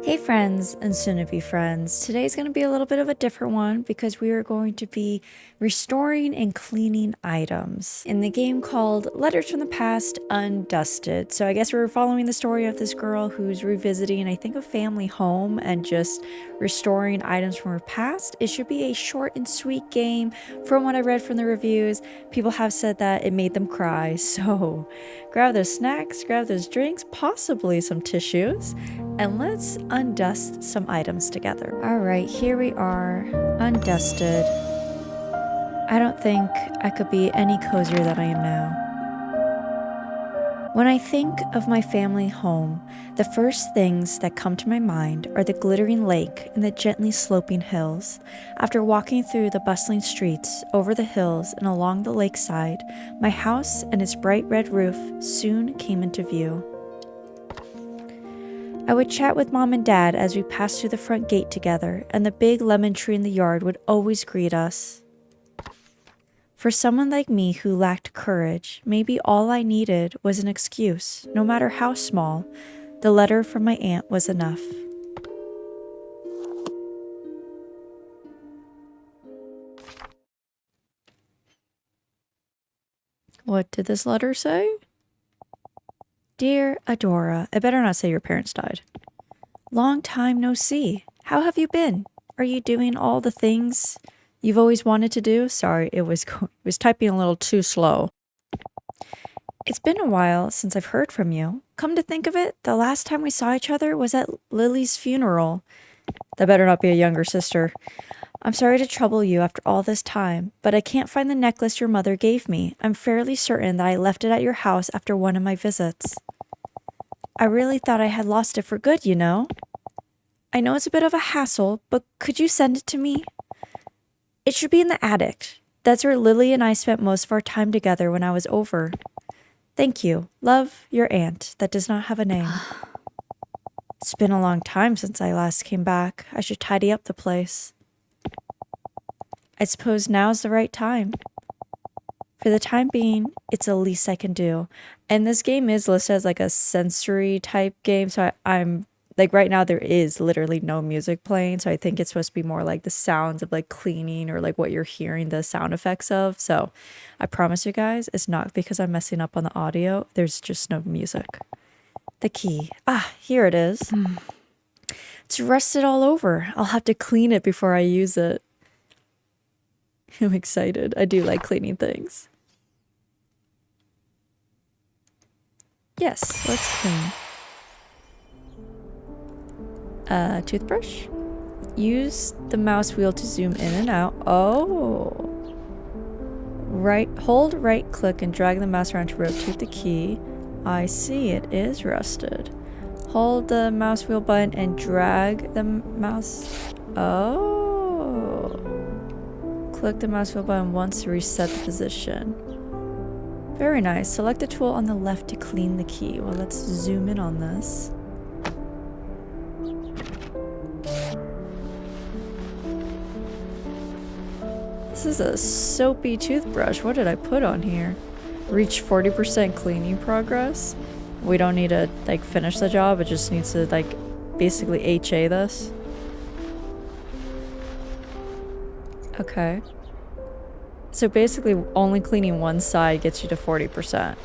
Hey friends and soon-to-be friends, today's going to be a little bit of a different one because we are going to be restoring and cleaning items in the game called Letters from the Past Undusted. So I guess we're following the story of this girl who's revisiting, I think, a family home and just restoring items from her past. It should be a short and sweet game. From what I read from the reviews, people have said that it made them cry, so grab those snacks, grab those drinks, possibly some tissues, and let's undust some items together. All right, here we are, undusted. I don't think I could be any cozier than I am now. When I think of my family home, the first things that come to my mind are the glittering lake and the gently sloping hills. After walking through the bustling streets, over the hills, and along the lakeside, my house and its bright red roof soon came into view. I would chat with Mom and Dad as we passed through the front gate together, and the big lemon tree in the yard would always greet us. For someone like me who lacked courage, maybe all I needed was an excuse, no matter how small. The letter from my aunt was enough. What did this letter say? Dear Adora, it better not say your parents died. Long time no see. How have you been? Are you doing all the things you've always wanted to do? Sorry, it was typing a little too slow. It's been a while since I've heard from you. Come to think of it, the last time we saw each other was at Lily's funeral. That better not be a younger sister. I'm sorry to trouble you after all this time, but I can't find the necklace your mother gave me. I'm fairly certain that I left it at your house after one of my visits. I really thought I had lost it for good, you know. I know it's a bit of a hassle, but could you send it to me? It should be in the attic. That's where Lily and I spent most of our time together when I was over. Thank you. Love, your aunt. That does not have a name. It's been a long time since I last came back. I should tidy up the place. I suppose now's the right time. For the time being, it's the least I can do. And this game is listed as like a sensory type game, so I'm like right now there is literally no music playing, so I think it's supposed to be more like the sounds of like cleaning or like what you're hearing the sound effects of. So I promise you guys, it's not because I'm messing up on the audio. There's just no music. The key. Ah, here it is. It's rusted all over. I'll have to clean it before I use it. I'm excited. I do like cleaning things. Yes, let's clean. Toothbrush. Use the mouse wheel to zoom in and out. Oh. Hold right click and drag the mouse around to rotate the key. I see, it is rusted. Hold the mouse wheel button and drag the mouse. Oh. Click the mouse wheel button once to reset the position. Very nice. Select the tool on the left to clean the key. Well, let's zoom in on this. This is a soapy toothbrush. What did I put on here? Reach 40% cleaning progress. We don't need to like finish the job. It just needs to like basically HA this. Okay. So basically only cleaning one side gets you to 40%.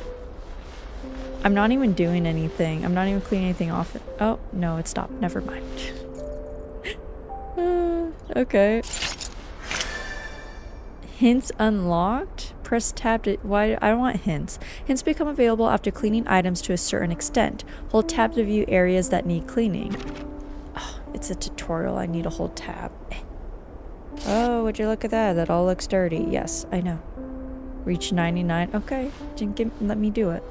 I'm not even doing anything. I'm not even cleaning anything off it. Oh, no, it stopped. Never mind. Okay. Hints unlocked? Press tab to... Why? I don't want hints. Hints become available after cleaning items to a certain extent. Hold tab to view areas that need cleaning. Oh, it's a tutorial. I need to hold tab. Oh, would you look at that? That all looks dirty. Yes, I know. Reach 99. Okay, let me do it.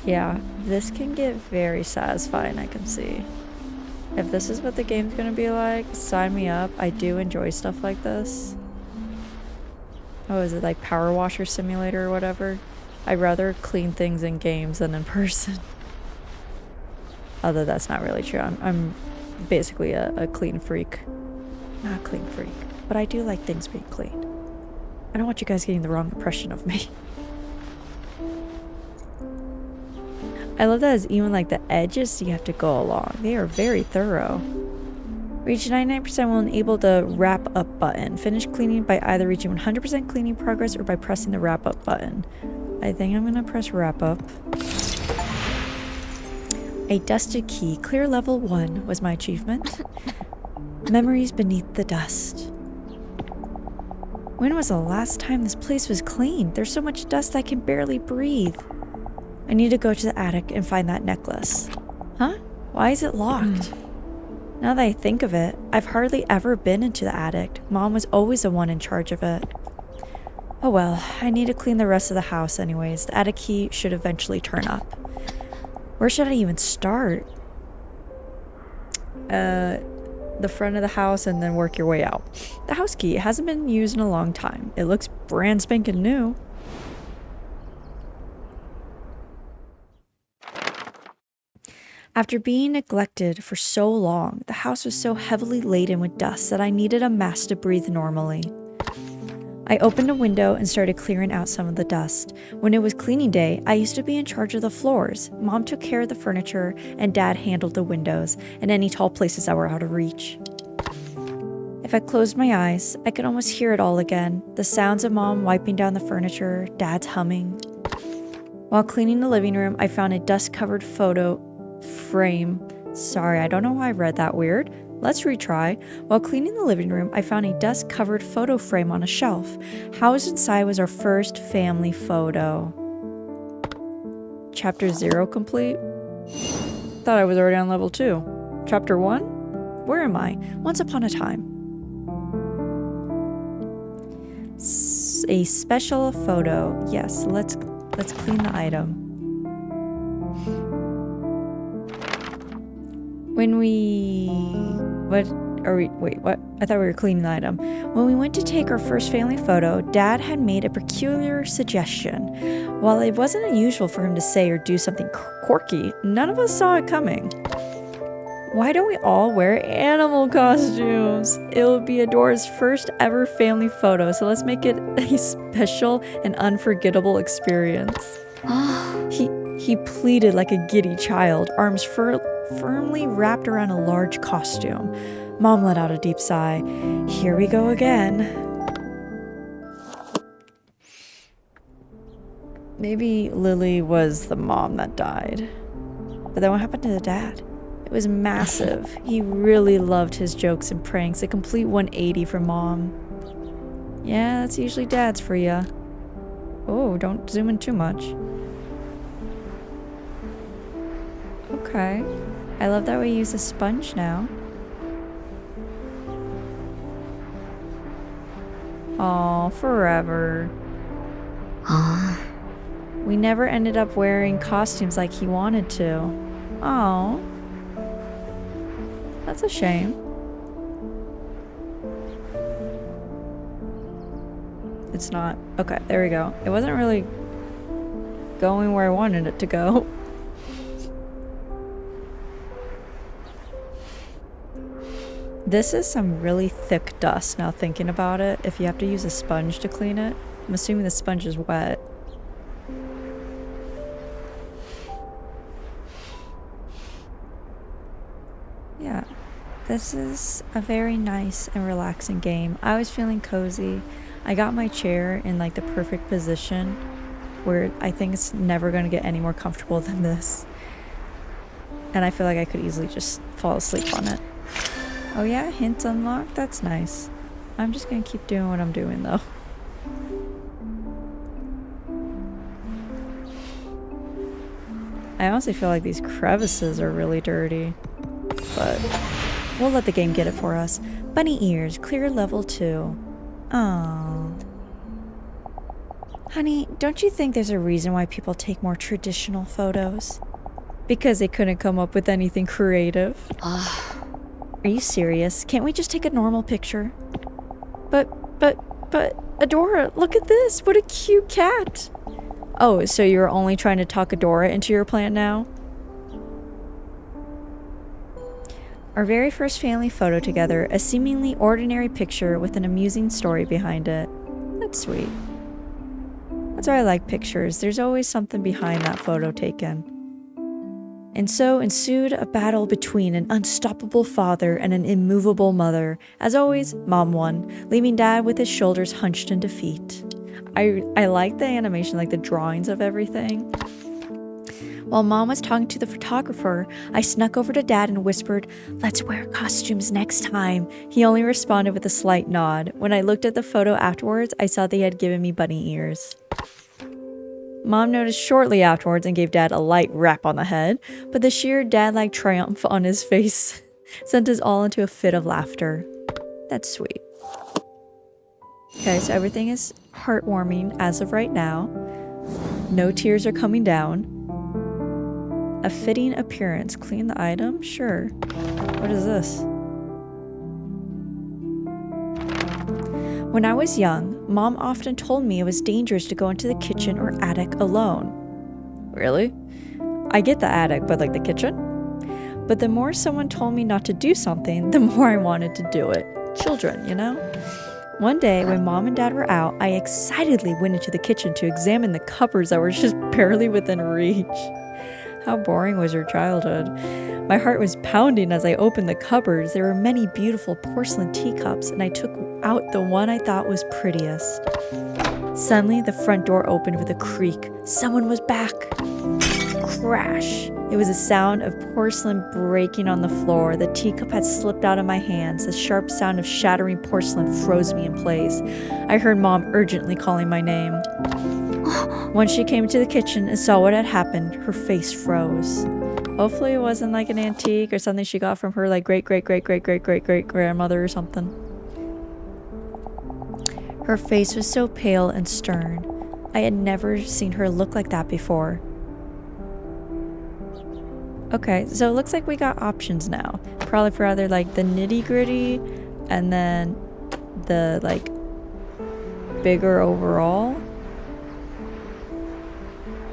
Yeah, this can get very satisfying, I can see. If this is what the game's gonna be like, sign me up. I do enjoy stuff like this. Oh, is it like Power Washer Simulator or whatever? I'd rather clean things in games than in person. Although that's not really true. I'm basically a clean freak. Not a clean freak, but I do like things being clean. I don't want you guys getting the wrong impression of me. I love that it's even like the edges you have to go along. They are very thorough. Reach 99% will enable the wrap up button. Finish cleaning by either reaching 100% cleaning progress or by pressing the wrap up button. I think I'm gonna press wrap up. A dusted key. Clear level 1 was my achievement. Memories beneath the dust. When was the last time this place was cleaned? There's so much dust I can barely breathe. I need to go to the attic and find that necklace. Huh? Why is it locked? Now that I think of it, I've hardly ever been into the attic. Mom was always the one in charge of it. Oh well, I need to clean the rest of the house anyways. The attic key should eventually turn up. Where should I even start? The front of the house and then work your way out. The house key hasn't been used in a long time. It looks brand spanking new. After being neglected for so long, the house was so heavily laden with dust that I needed a mask to breathe normally. I opened a window and started clearing out some of the dust. When it was cleaning day, I used to be in charge of the floors. Mom took care of the furniture, and Dad handled the windows and any tall places that were out of reach. If I closed my eyes, I could almost hear it all again. The sounds of Mom wiping down the furniture, Dad's humming. While cleaning the living room, I found a dust-covered photo frame. Sorry, I don't know why I read that weird. Let's retry. While cleaning the living room, I found a dust-covered photo frame on a shelf. Housed inside was our first family photo. Chapter 0 complete? Thought I was already on level 2. Chapter 1? Where am I? Once upon a time. A special photo. Yes, let's clean the item. When we... What are we... Wait, what? I thought we were cleaning the item. When we went to take our first family photo, Dad had made a peculiar suggestion. While it wasn't unusual for him to say or do something quirky, none of us saw it coming. Why don't we all wear animal costumes? It will be Adora's first ever family photo, so let's make it a special and unforgettable experience. He pleaded like a giddy child, arms firmly wrapped around a large costume. Mom let out a deep sigh. Here we go again. Maybe Lily was the mom that died. But then what happened to the dad? It was massive. He really loved his jokes and pranks, a complete 180 from Mom. Yeah, that's usually Dad's for ya. Oh, don't zoom in too much. Okay. I love that we use a sponge now. Aw, forever. We never ended up wearing costumes like he wanted to. Aw. That's a shame. It's not. Okay, there we go. It wasn't really going where I wanted it to go. This is some really thick dust now thinking about it. If you have to use a sponge to clean it, I'm assuming the sponge is wet. Yeah, this is a very nice and relaxing game. I was feeling cozy. I got my chair in like the perfect position where I think it's never going to get any more comfortable than this. And I feel like I could easily just fall asleep on it. Oh yeah, hints unlocked? That's nice. I'm just gonna keep doing what I'm doing though. I honestly feel like these crevices are really dirty. But we'll let the game get it for us. Bunny ears, clear level 2. Aww. Honey, don't you think there's a reason why people take more traditional photos? Because they couldn't come up with anything creative. Are you serious? Can't we just take a normal picture? But, Adora, look at this! What a cute cat! Oh, so you're only trying to talk Adora into your plan now? Our very first family photo together, a seemingly ordinary picture with an amusing story behind it. That's sweet. That's why I like pictures. There's always something behind that photo taken. And so ensued a battle between an unstoppable father and an immovable mother. As always, Mom won, leaving Dad with his shoulders hunched in defeat. I like the animation, like the drawings of everything. While Mom was talking to the photographer, I snuck over to Dad and whispered, "Let's wear costumes next time." He only responded with a slight nod. When I looked at the photo afterwards, I saw they had given me bunny ears. Mom noticed shortly afterwards and gave Dad a light rap on the head, but the sheer dad-like triumph on his face sent us all into a fit of laughter. That's sweet. Okay, so everything is heartwarming as of right now. No tears are coming down. A fitting appearance. Clean the item? Sure. What is this? When I was young, Mom often told me it was dangerous to go into the kitchen or attic alone. Really? I get the attic, but like the kitchen? But the more someone told me not to do something, the more I wanted to do it. Children, you know? One day, when Mom and Dad were out, I excitedly went into the kitchen to examine the cupboards that were just barely within reach. How boring was your childhood? My heart was pounding as I opened the cupboards. There were many beautiful porcelain teacups, and I took out the one I thought was prettiest. Suddenly, the front door opened with a creak. Someone was back. Crash! It was a sound of porcelain breaking on the floor. The teacup had slipped out of my hands. The sharp sound of shattering porcelain froze me in place. I heard Mom urgently calling my name. Once she came into the kitchen and saw what had happened, her face froze. Hopefully it wasn't like an antique or something she got from her like great-great-great-great-great-great-great-grandmother or something. Her face was so pale and stern. I had never seen her look like that before. Okay, so it looks like we got options now. Probably for either like the nitty-gritty and then the like bigger overall.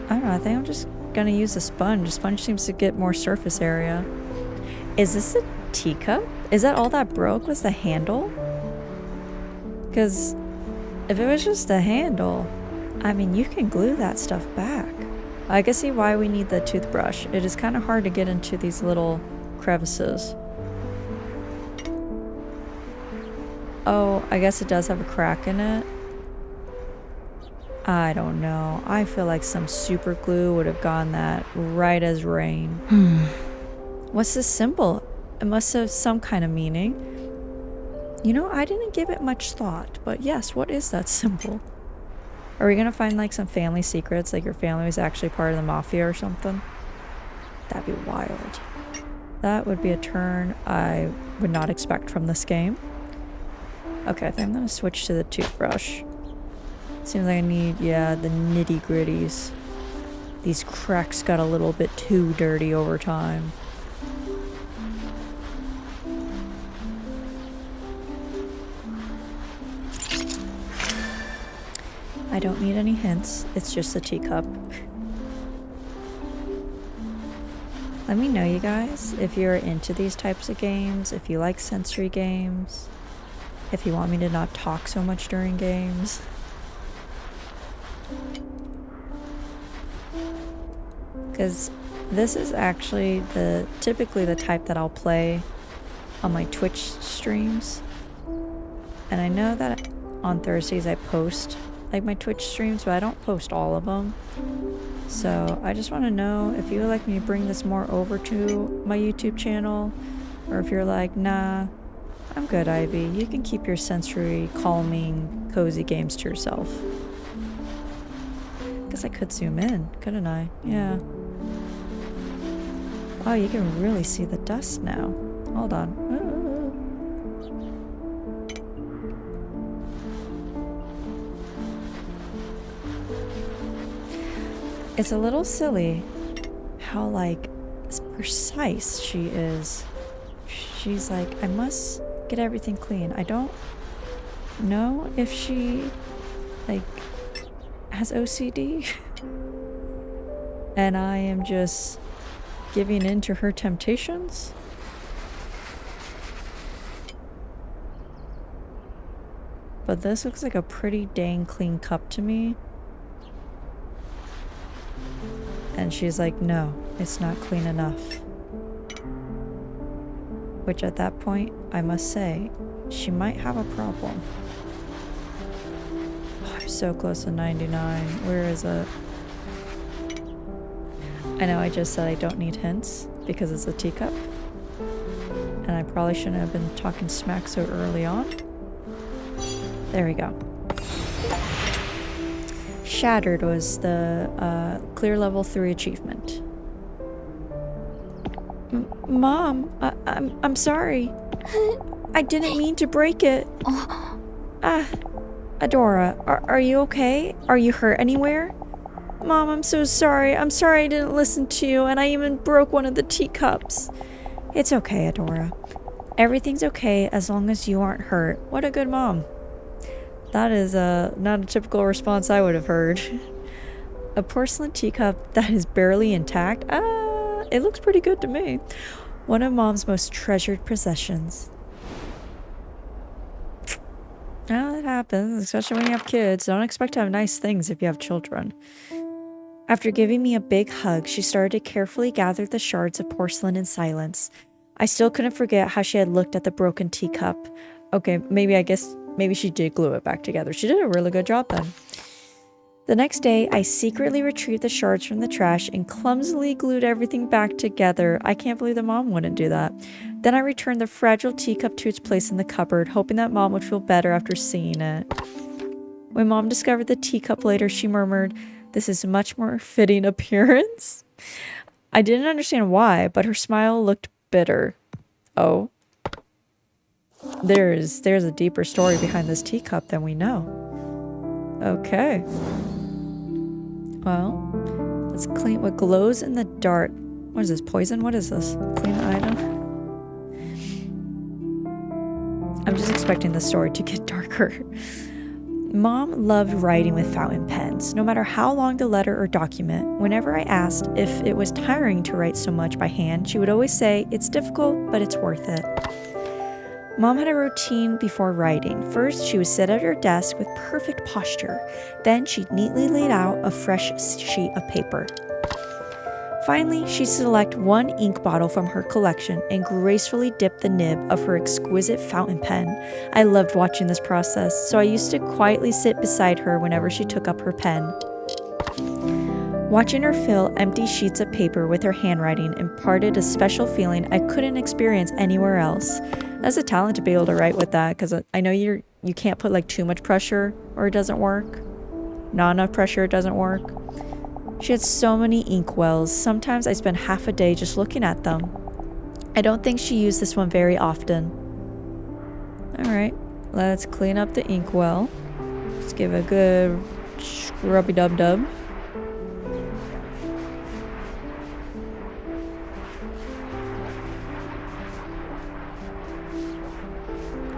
I don't know, I think I'm just gonna use a sponge. A sponge seems to get more surface area. Is this a teacup? Is that all that broke was the handle? Because if it was just a handle, I mean, you can glue that stuff back. I can see why we need the toothbrush. It is kind of hard to get into these little crevices. Oh, I guess it does have a crack in it. I don't know. I feel like some super glue would have gone that right as rain. What's this symbol? It must have some kind of meaning. You know, I didn't give it much thought, but yes, what is that symbol? Are we gonna find like some family secrets, like your family was actually part of the mafia or something? That'd be wild. That would be a turn I would not expect from this game. Okay, I think I'm gonna switch to the toothbrush. Seems like I need, yeah, the nitty gritties. These cracks got a little bit too dirty over time. I don't need any hints, it's just a teacup. Let me know, you guys, if you're into these types of games, if you like sensory games, if you want me to not talk so much during games. Because this is actually typically the type that I'll play on my Twitch streams. And I know that on Thursdays I post like my Twitch streams, but I don't post all of them. So I just want to know if you would like me to bring this more over to my YouTube channel, or if you're like, nah, I'm good, Ivy. You can keep your sensory, calming, cozy games to yourself. Guess I could zoom in, couldn't I? Yeah. Oh, you can really see the dust now. Hold on. It's a little silly how, like, precise she is. She's like, I must get everything clean. I don't know if she, like, has OCD. And I am just giving in to her temptations. But this looks like a pretty dang clean cup to me. And she's like, no, it's not clean enough. Which at that point, I must say, she might have a problem. Oh, I'm so close to 99. Where is it? I know I just said I don't need hints because it's a teacup. And I probably shouldn't have been talking smack so early on. There we go. Shattered was the clear level 3 achievement. Mom, I'm sorry. I didn't mean to break it. Adora, are you okay? Are you hurt anywhere? Mom, I'm so sorry. I'm sorry I didn't listen to you, and I even broke one of the teacups. It's okay, Adora. Everything's okay as long as you aren't hurt. What a good mom. That is not a typical response I would have heard. A porcelain teacup that is barely intact? It looks pretty good to me. One of Mom's most treasured possessions. Well, it happens, especially when you have kids. Don't expect to have nice things if you have children. After giving me a big hug, she started to carefully gather the shards of porcelain in silence. I still couldn't forget how she had looked at the broken teacup. Okay, maybe she did glue it back together. She did a really good job then. The next day, I secretly retrieved the shards from the trash and clumsily glued everything back together. I can't believe that Mom wouldn't do that. Then I returned the fragile teacup to its place in the cupboard, hoping that Mom would feel better after seeing it. When Mom discovered the teacup later, she murmured, "This is a much more fitting appearance." I didn't understand why, but her smile looked bitter. Oh. There's a deeper story behind this teacup than we know. Okay. Well, let's clean what glows in the dark. What is this? Poison? What is this? Clean the item? I'm just expecting the story to get darker. Mom loved writing with fountain pens, no matter how long the letter or document. Whenever I asked if it was tiring to write so much by hand, she would always say, "It's difficult, but it's worth it." Mom had a routine before writing. First, she would sit at her desk with perfect posture. Then she'd neatly laid out a fresh sheet of paper. Finally, she'd select one ink bottle from her collection and gracefully dip the nib of her exquisite fountain pen. I loved watching this process, so I used to quietly sit beside her whenever she took up her pen. Watching her fill empty sheets of paper with her handwriting imparted a special feeling I couldn't experience anywhere else. That's a talent to be able to write with that, because I know you can't put like too much pressure or it doesn't work. Not enough pressure, it doesn't work. She had so many ink wells. Sometimes I spent half a day just looking at them. I don't think she used this one very often. Alright, let's clean up the ink well. Let's give it a good scrubby dub dub.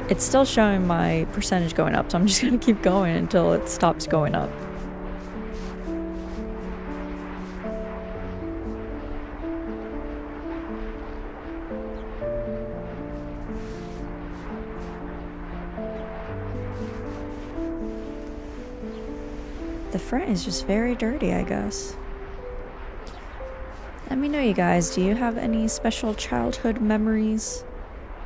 It's still showing my percentage going up, so I'm just going to keep going until it stops going up. The front is just very dirty, I guess. Let me know, you guys, do you have any special childhood memories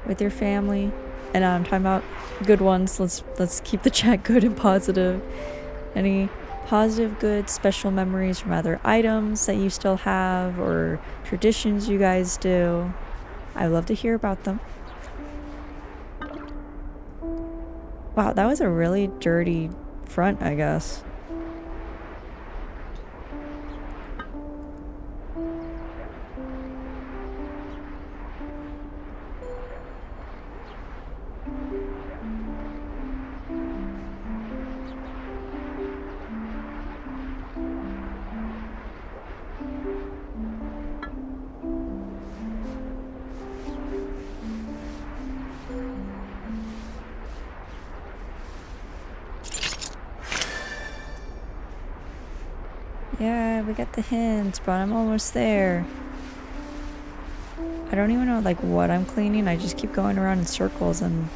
with your family? And I'm talking about good ones. Let's keep the chat good and positive. Any positive, good, special memories from other items that you still have or traditions you guys do? I'd love to hear about them. Wow, that was a really dirty front, I guess. Yeah, we got the hints, but I'm almost there. I don't even know like what I'm cleaning. I just keep going around in circles and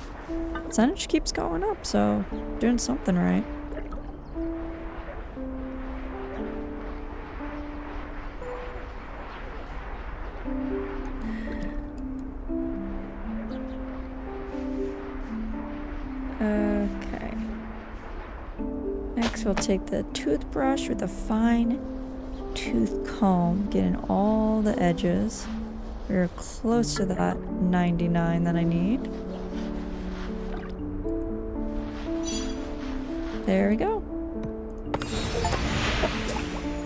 percentage keeps going up, so doing something right. we'll take the toothbrush with a fine tooth comb, getting all the edges. We're close to that 99 that I need. There we go.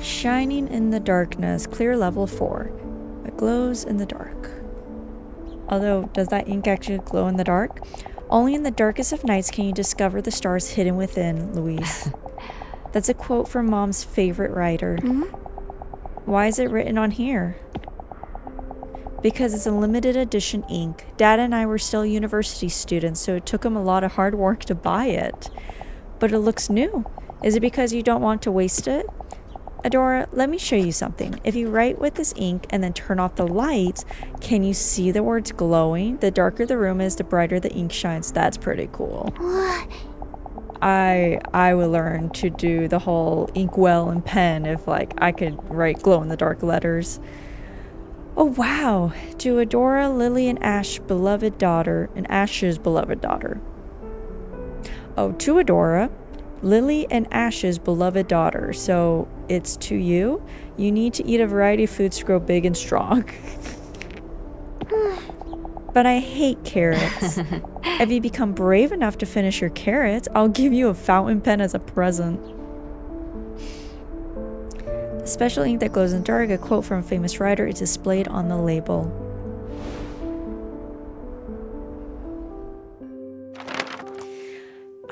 Shining in the darkness, clear level 4. It glows in the dark. Although, does that ink actually glow in the dark? Only in the darkest of nights can you discover the stars hidden within, Louise. That's a quote from Mom's favorite writer. Why is it written on here? Because it's a limited edition ink. Dad and I were still university students, so it took him a lot of hard work to buy it. But it looks new. Is it because you don't want to waste it? Adora, let me show you something. If you write with this ink and then turn off the lights, can you see the words glowing? The darker the room is, the brighter the ink shines. That's pretty cool. What? I would learn to do the whole inkwell and pen if like I could write glow in the dark letters. Oh wow. To Adora, Lily, and Ash's beloved daughter. Oh, to Adora, Lily and Ash's beloved daughter. So it's to you. You need to eat a variety of foods to grow big and strong. But I hate carrots. If you become brave enough to finish your carrots, I'll give you a fountain pen as a present. The special ink that glows in the dark, a quote from a famous writer, is displayed on the label.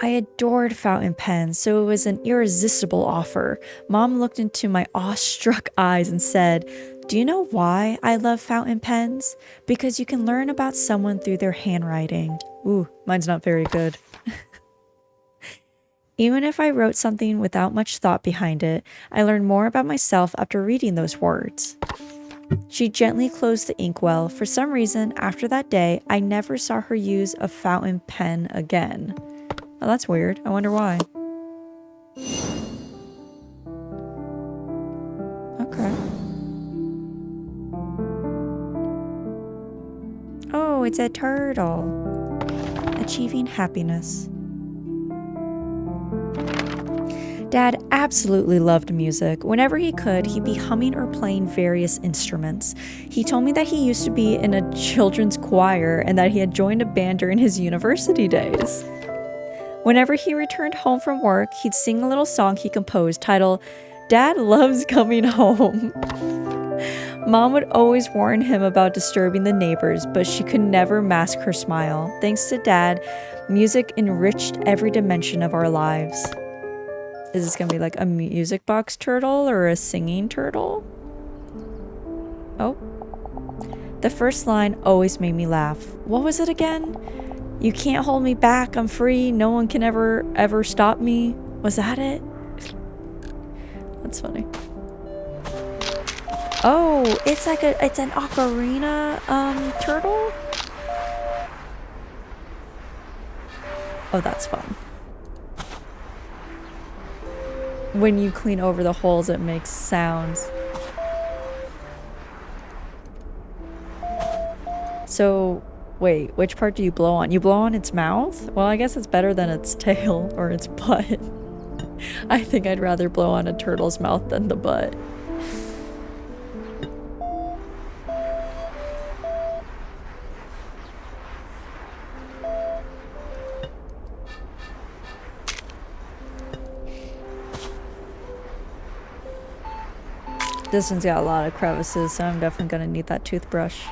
I adored fountain pens, so it was an irresistible offer. Mom looked into my awestruck eyes and said, "Do you know why I love fountain pens? Because you can learn about someone through their handwriting." Ooh, mine's not very good. Even if I wrote something without much thought behind it, I learned more about myself after reading those words. She gently closed the inkwell. For some reason, after that day, I never saw her use a fountain pen again. Oh, that's weird. I wonder why. Okay. Oh, it's a turtle. Achieving happiness. Dad absolutely loved music. Whenever he could, he'd be humming or playing various instruments. He told me that he used to be in a children's choir and that he had joined a band during his university days. Whenever he returned home from work, he'd sing a little song he composed titled, "Dad Loves Coming Home." Mom would always warn him about disturbing the neighbors, but she could never mask her smile. Thanks to Dad, music enriched every dimension of our lives. Is this gonna be like a music box turtle or a singing turtle? Oh. The first line always made me laugh. What was it again? "You can't hold me back, I'm free, no one can ever stop me." Was that it? That's funny. Oh, it's an ocarina turtle? Oh, that's fun. When you clean over the holes, it makes sounds. So, wait, which part do you blow on? You blow on its mouth? Well, I guess it's better than its tail or its butt. I think I'd rather blow on a turtle's mouth than the butt. This one's got a lot of crevices, so I'm definitely gonna need that toothbrush.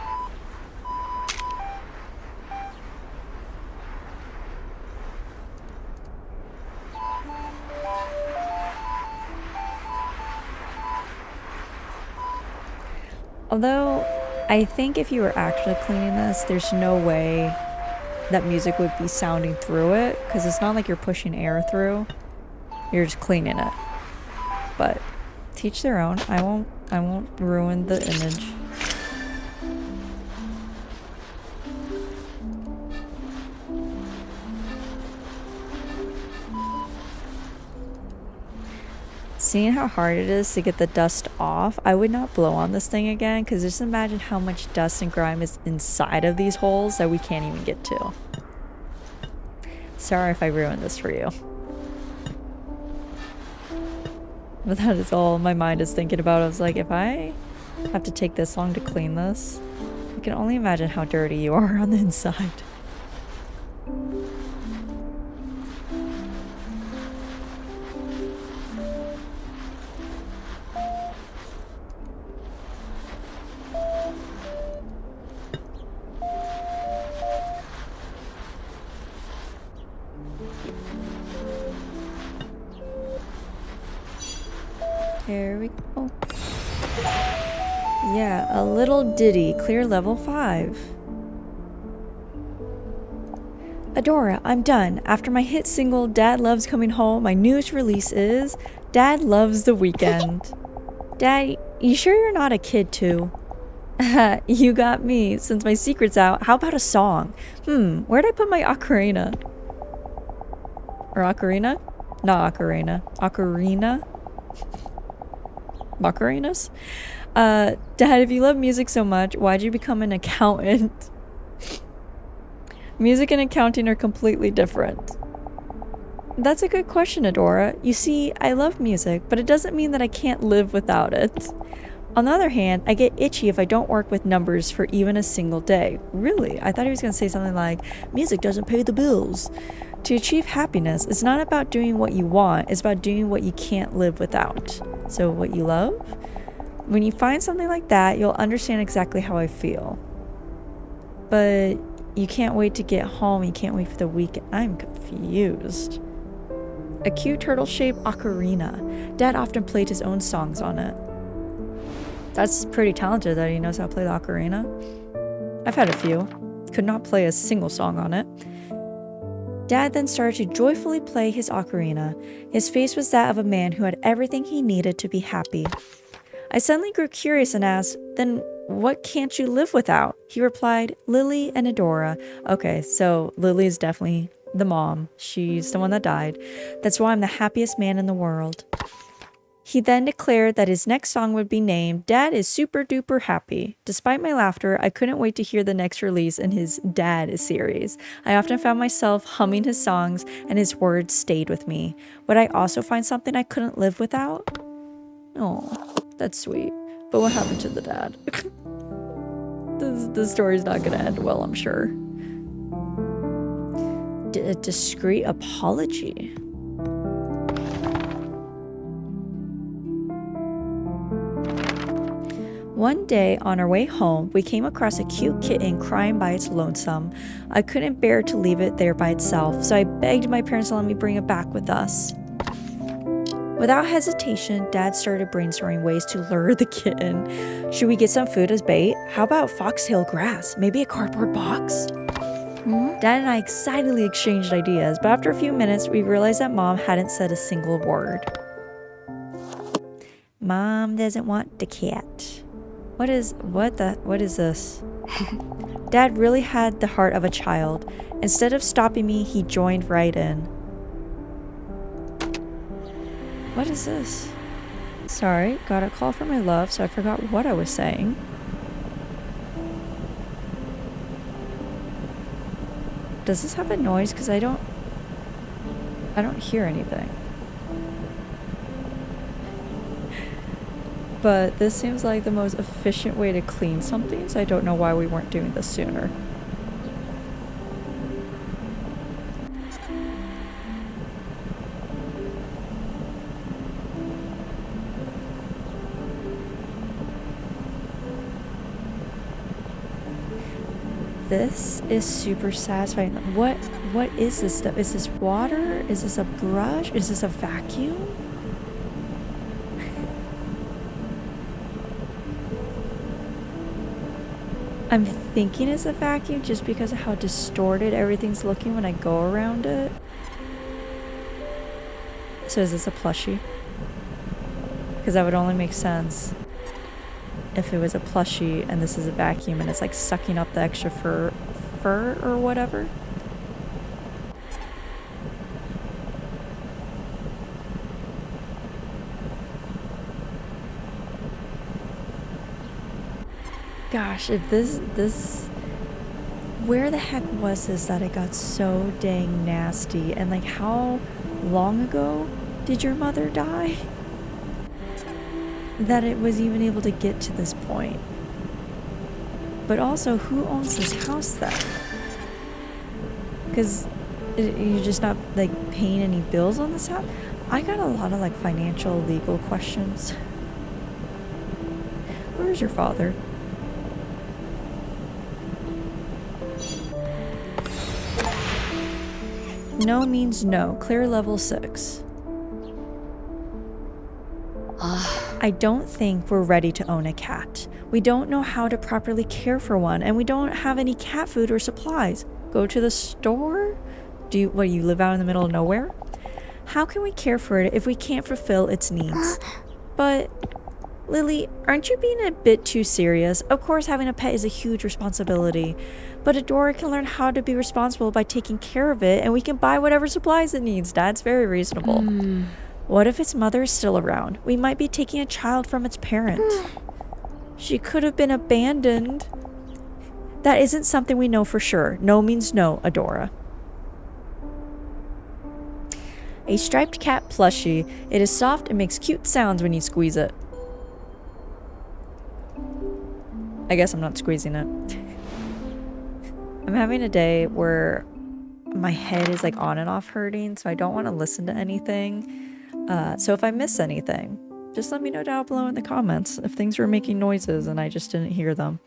Although, I think if you were actually cleaning this, there's no way that music would be sounding through it, because it's not like you're pushing air through. You're just cleaning it. But teach their own. I won't ruin the image. Seeing how hard it is to get the dust off, I would not blow on this thing again, because just imagine how much dust and grime is inside of these holes that we can't even get to. Sorry if I ruined this for you. But that is all my mind is thinking about. I was like, if I have to take this long to clean this, I can only imagine how dirty you are on the inside. Here we go. Yeah, a little ditty. Clear level 5. Adora, I'm done. After my hit single, Dad Loves Coming Home, my newest release is Dad Loves the Weekend. Dad, you sure you're not a kid too? You got me. Since my secret's out, how about a song? Where'd I put my ocarina? Or ocarina? Not ocarina. Ocarina? Macarinas? Dad, if you love music so much, why'd you become an accountant? Music and accounting are completely different. That's a good question, Adora. You see, I love music, but it doesn't mean that I can't live without it. On the other hand, I get itchy if I don't work with numbers for even a single day. Really? I thought he was going to say something like, music doesn't pay the bills. To achieve happiness, it's not about doing what you want, it's about doing what you can't live without. So what you love? When you find something like that, you'll understand exactly how I feel. But you can't wait to get home, you can't wait for the weekend. I'm confused. A cute turtle-shaped ocarina. Dad often played his own songs on it. That's pretty talented that he knows how to play the ocarina. I've had a few. Could not play a single song on it. Dad then started to joyfully play his ocarina. His face was that of a man who had everything he needed to be happy. I suddenly grew curious and asked, then what can't you live without? He replied, Lily and Adora. Okay, so Lily is definitely the mom. She's the one that died. That's why I'm the happiest man in the world. He then declared that his next song would be named Dad is Super Duper Happy. Despite my laughter, I couldn't wait to hear the next release in his Dad series. I often found myself humming his songs, and his words stayed with me. Would I also find something I couldn't live without? Oh, that's sweet. But what happened to the dad? This story's not gonna end well, I'm sure. A discreet apology. One day, on our way home, we came across a cute kitten crying by its lonesome. I couldn't bear to leave it there by itself, so I begged my parents to let me bring it back with us. Without hesitation, Dad started brainstorming ways to lure the kitten. Should we get some food as bait? How about foxtail grass? Maybe a cardboard box? Dad and I excitedly exchanged ideas, but after a few minutes, we realized that Mom hadn't said a single word. Mom doesn't want the cat. What is this? Dad really had the heart of a child. Instead of stopping me, he joined right in. What is this? Sorry, got a call from my love, so I forgot what I was saying. Does this have a noise? Because I don't hear anything. But this seems like the most efficient way to clean something, so I don't know why we weren't doing this sooner. This is super satisfying. What is this stuff? Is this water? Is this a brush? Is this a vacuum? I'm thinking it's a vacuum just because of how distorted everything's looking when I go around it. So is this a plushie? Because that would only make sense if it was a plushie and this is a vacuum and it's like sucking up the extra fur or whatever. Gosh, if this where the heck was this that it got so dang nasty? And like, how long ago did your mother die? that it was even able to get to this point. But also, who owns this house then? Because you're just not like paying any bills on this house? I got a lot of like financial, legal questions. Where's your father? No means no. Clear level 6. I don't think we're ready to own a cat. We don't know how to properly care for one, and we don't have any cat food or supplies. Go to the store? You live out in the middle of nowhere? How can we care for it if we can't fulfill its needs? But, Lily, aren't you being a bit too serious? Of course, having a pet is a huge responsibility, but Adora can learn how to be responsible by taking care of it, and we can buy whatever supplies it needs. That's very reasonable. What if its mother is still around? We might be taking a child from its parent. She could have been abandoned. That isn't something we know for sure. No means no, Adora. A striped cat plushie. It is soft and makes cute sounds when you squeeze it. I guess I'm not squeezing it. I'm having a day where my head is like on and off hurting, so I don't want to listen to anything. So if I miss anything, just let me know down below in the comments if things were making noises and I just didn't hear them.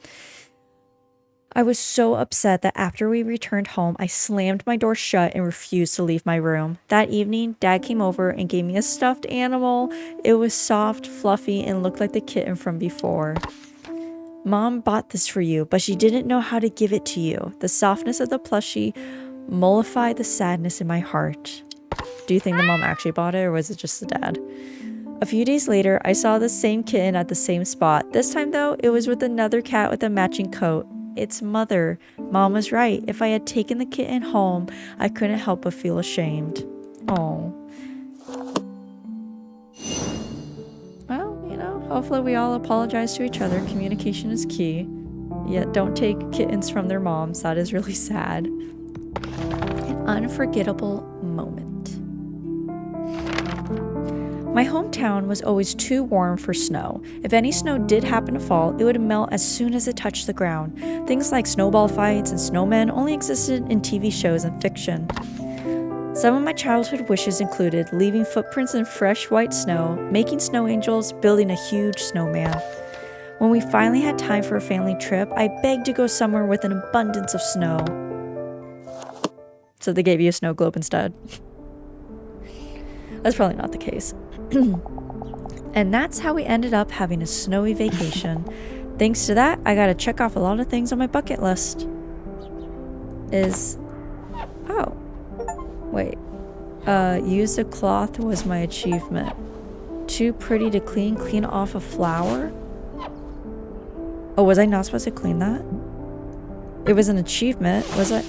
I was so upset that after we returned home, I slammed my door shut and refused to leave my room. That evening, Dad came over and gave me a stuffed animal. It was soft, fluffy, and looked like the kitten from before. Mom bought this for you, but she didn't know how to give it to you. The softness of the plushie mollified the sadness in my heart. Do you think the mom actually bought it, or was it just the dad? A few days later, I saw the same kitten at the same spot. This time, though, it was with another cat with a matching coat. Its mother. Mom was right. If I had taken the kitten home, I couldn't help but feel ashamed. Oh. Well, you know, hopefully we all apologize to each other. Communication is key. Yet don't take kittens from their moms. That is really sad. An unforgettable moment. My hometown was always too warm for snow. If any snow did happen to fall, it would melt as soon as it touched the ground. Things like snowball fights and snowmen only existed in TV shows and fiction. Some of my childhood wishes included leaving footprints in fresh white snow, making snow angels, building a huge snowman. When we finally had time for a family trip, I begged to go somewhere with an abundance of snow. So they gave you a snow globe instead. That's probably not the case. And that's how we ended up having a snowy vacation. Thanks to that, I gotta check off a lot of things on my bucket list. Oh. Wait. Use a cloth was my achievement. Too pretty to clean. Clean off a flower? Oh, was I not supposed to clean that? It was an achievement. Was I?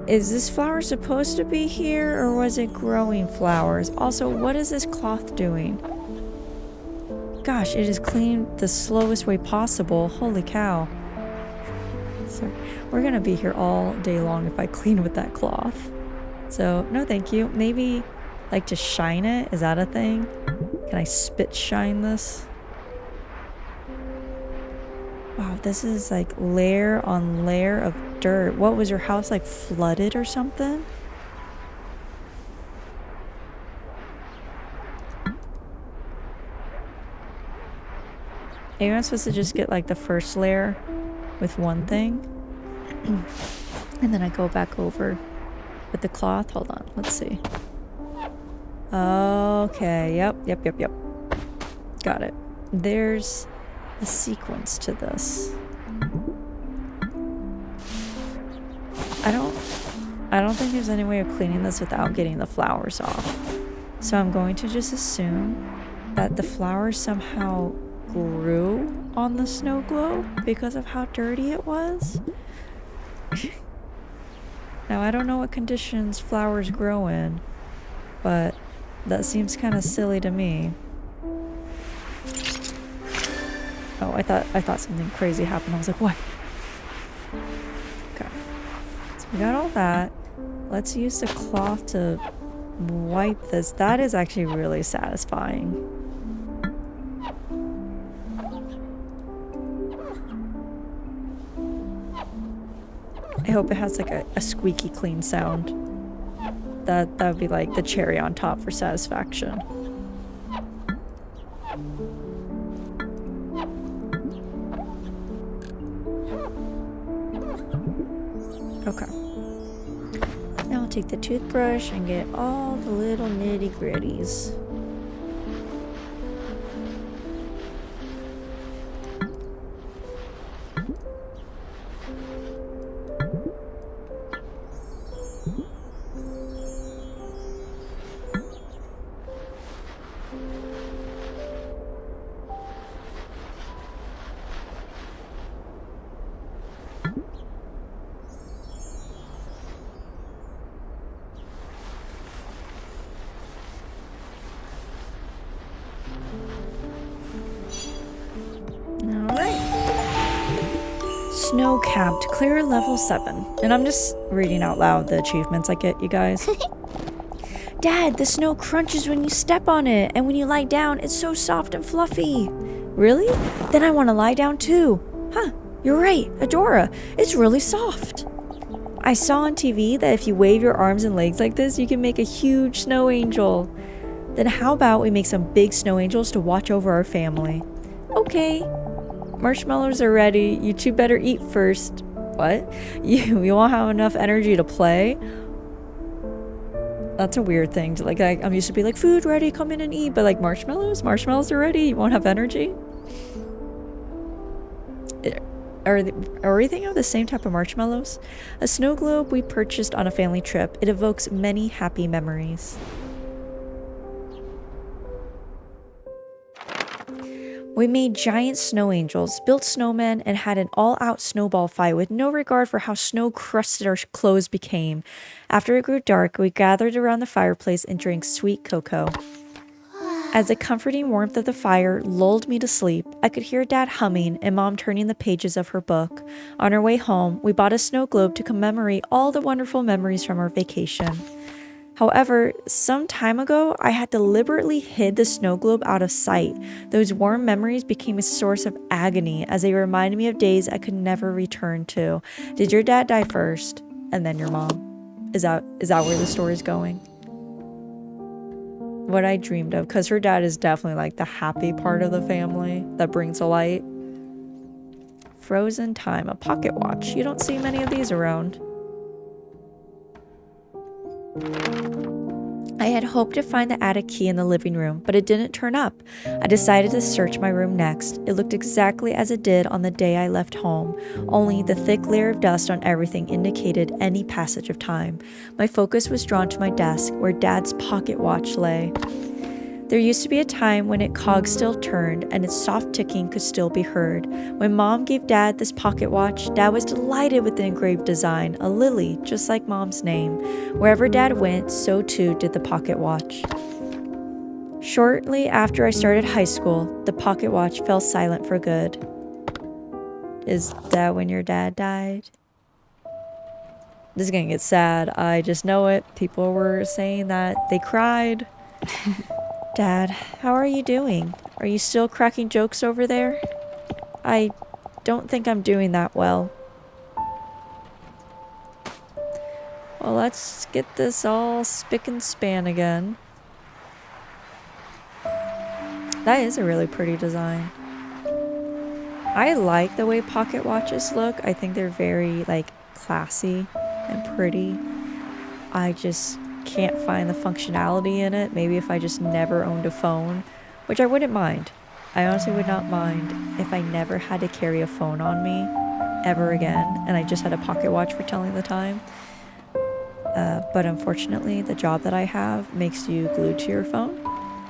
Is this flower supposed to be here, or was it growing flowers? Also, what is this cloth doing? Gosh, it is cleaned the slowest way possible. Holy cow. Sorry. We're gonna be here all day long if I clean with that cloth. So, no thank you. Maybe, like, to shine it? Is that a thing? Can I spit shine this? Wow, this is like layer on layer of dirt. What, was your house like flooded or something? Maybe I'm supposed to just get like the first layer with one thing. And then I go back over with the cloth. Hold on, let's see. Okay, yep. Got it. There's a sequence to this. I don't think there's any way of cleaning this without getting the flowers off. So I'm going to just assume that the flowers somehow grew on the snow globe because of how dirty it was. Now, I don't know what conditions flowers grow in, but that seems kind of silly to me. Oh, I thought something crazy happened. I was like, what? Okay. So we got all that. Let's use the cloth to wipe this. That is actually really satisfying. I hope it has like a squeaky clean sound. That would be like the cherry on top for satisfaction. Okay. Now I'll take the toothbrush and get all the little nitty gritties. Snow-capped, clear level 7. And I'm just reading out loud the achievements I get, you guys. Dad, the snow crunches when you step on it, and when you lie down, it's so soft and fluffy. Really? Then I want to lie down too. Huh, you're right, Adora. It's really soft. I saw on TV that if you wave your arms and legs like this, you can make a huge snow angel. Then how about we make some big snow angels to watch over our family? Okay. Marshmallows are ready. You two better eat first. What? You won't have enough energy to play? That's a weird thing to like. I'm used to be like, food ready, come in and eat. But like marshmallows are ready. You won't have energy. Are we thinking of the same type of marshmallows? A snow globe we purchased on a family trip. It evokes many happy memories. We made giant snow angels, built snowmen, and had an all-out snowball fight with no regard for how snow-crusted our clothes became. After it grew dark, we gathered around the fireplace and drank sweet cocoa. As the comforting warmth of the fire lulled me to sleep, I could hear Dad humming and Mom turning the pages of her book. On our way home, we bought a snow globe to commemorate all the wonderful memories from our vacation. However, some time ago, I had deliberately hid the snow globe out of sight. Those warm memories became a source of agony as they reminded me of days I could never return to. Did your dad die first, and then your mom? Is that where the story's going? What I dreamed of, because her dad is definitely like the happy part of the family that brings a light. Frozen time, a pocket watch. You don't see many of these around. I had hoped to find the attic key in the living room, but it didn't turn up. I decided to search my room next. It looked exactly as it did on the day I left home, only the thick layer of dust on everything indicated any passage of time. My focus was drawn to my desk, where Dad's pocket watch lay. There used to be a time when its cog still turned and its soft ticking could still be heard. When Mom gave Dad this pocket watch, Dad was delighted with the engraved design, a lily, just like Mom's name. Wherever Dad went, so too did the pocket watch. Shortly after I started high school, the pocket watch fell silent for good. Is that when your dad died? This is gonna get sad. I just know it. People were saying that they cried. Dad, how are you doing? Are you still cracking jokes over there? I don't think I'm doing that well. Well, let's get this all spick and span again. That is a really pretty design. I like the way pocket watches look. I think they're very, like, classy and pretty. I just can't find the functionality in it. Maybe if I just never owned a phone, which I wouldn't mind. I honestly would not mind if I never had to carry a phone on me ever again and I just had a pocket watch for telling the time. But unfortunately, the job that I have makes you glued to your phone.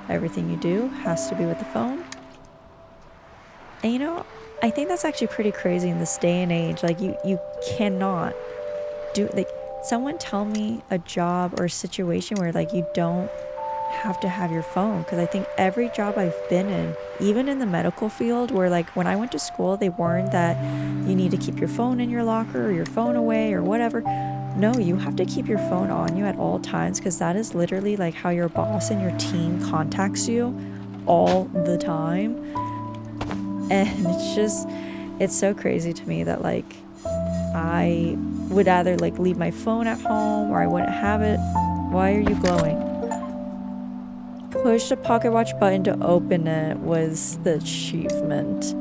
Everything you do has to be with the phone. And you know, I think that's actually pretty crazy in this day and age. Like you cannot do, like, someone tell me a job or a situation where like you don't have to have your phone, because I think every job I've been in, even in the medical field, where like when I went to school they warned that you need to keep your phone in your locker or your phone away or whatever, No, you have to keep your phone on you at all times because that is literally like how your boss and your team contacts you all the time. And it's so crazy to me that like I would either like leave my phone at home or I wouldn't have it. Why are you glowing? Push the pocket watch button to open it was the achievement.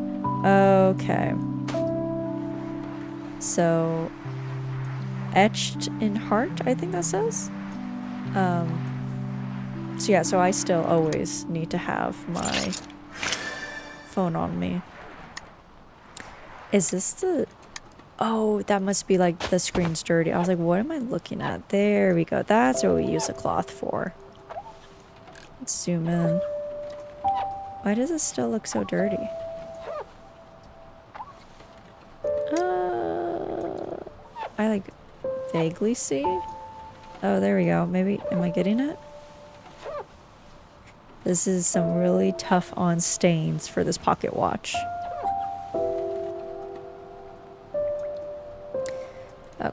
Okay. So, etched in heart, I think that says. So yeah, so I still always need to have my phone on me. Is this the... Oh, that must be like the screen's dirty. I was like, what am I looking at? There we go. That's what we use a cloth for. Let's zoom in. Why does it still look so dirty? I like vaguely see. Oh, there we go. Maybe, am I getting it? This is some really tough on stains for this pocket watch. Okay,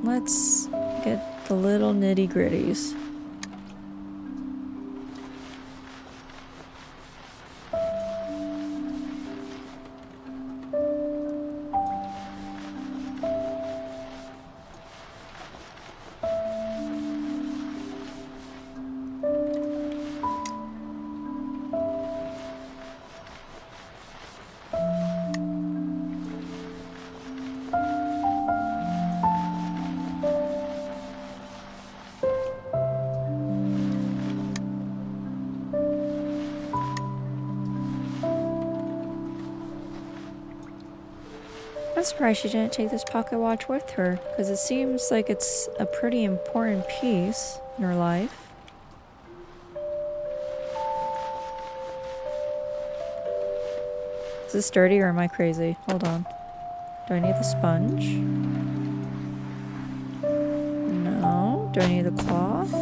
let's get the little nitty gritties. I'm surprised she didn't take this pocket watch with her, because it seems like it's a pretty important piece in her life. Is this dirty or am I crazy? Hold on. Do I need the sponge? No. Do I need the cloth?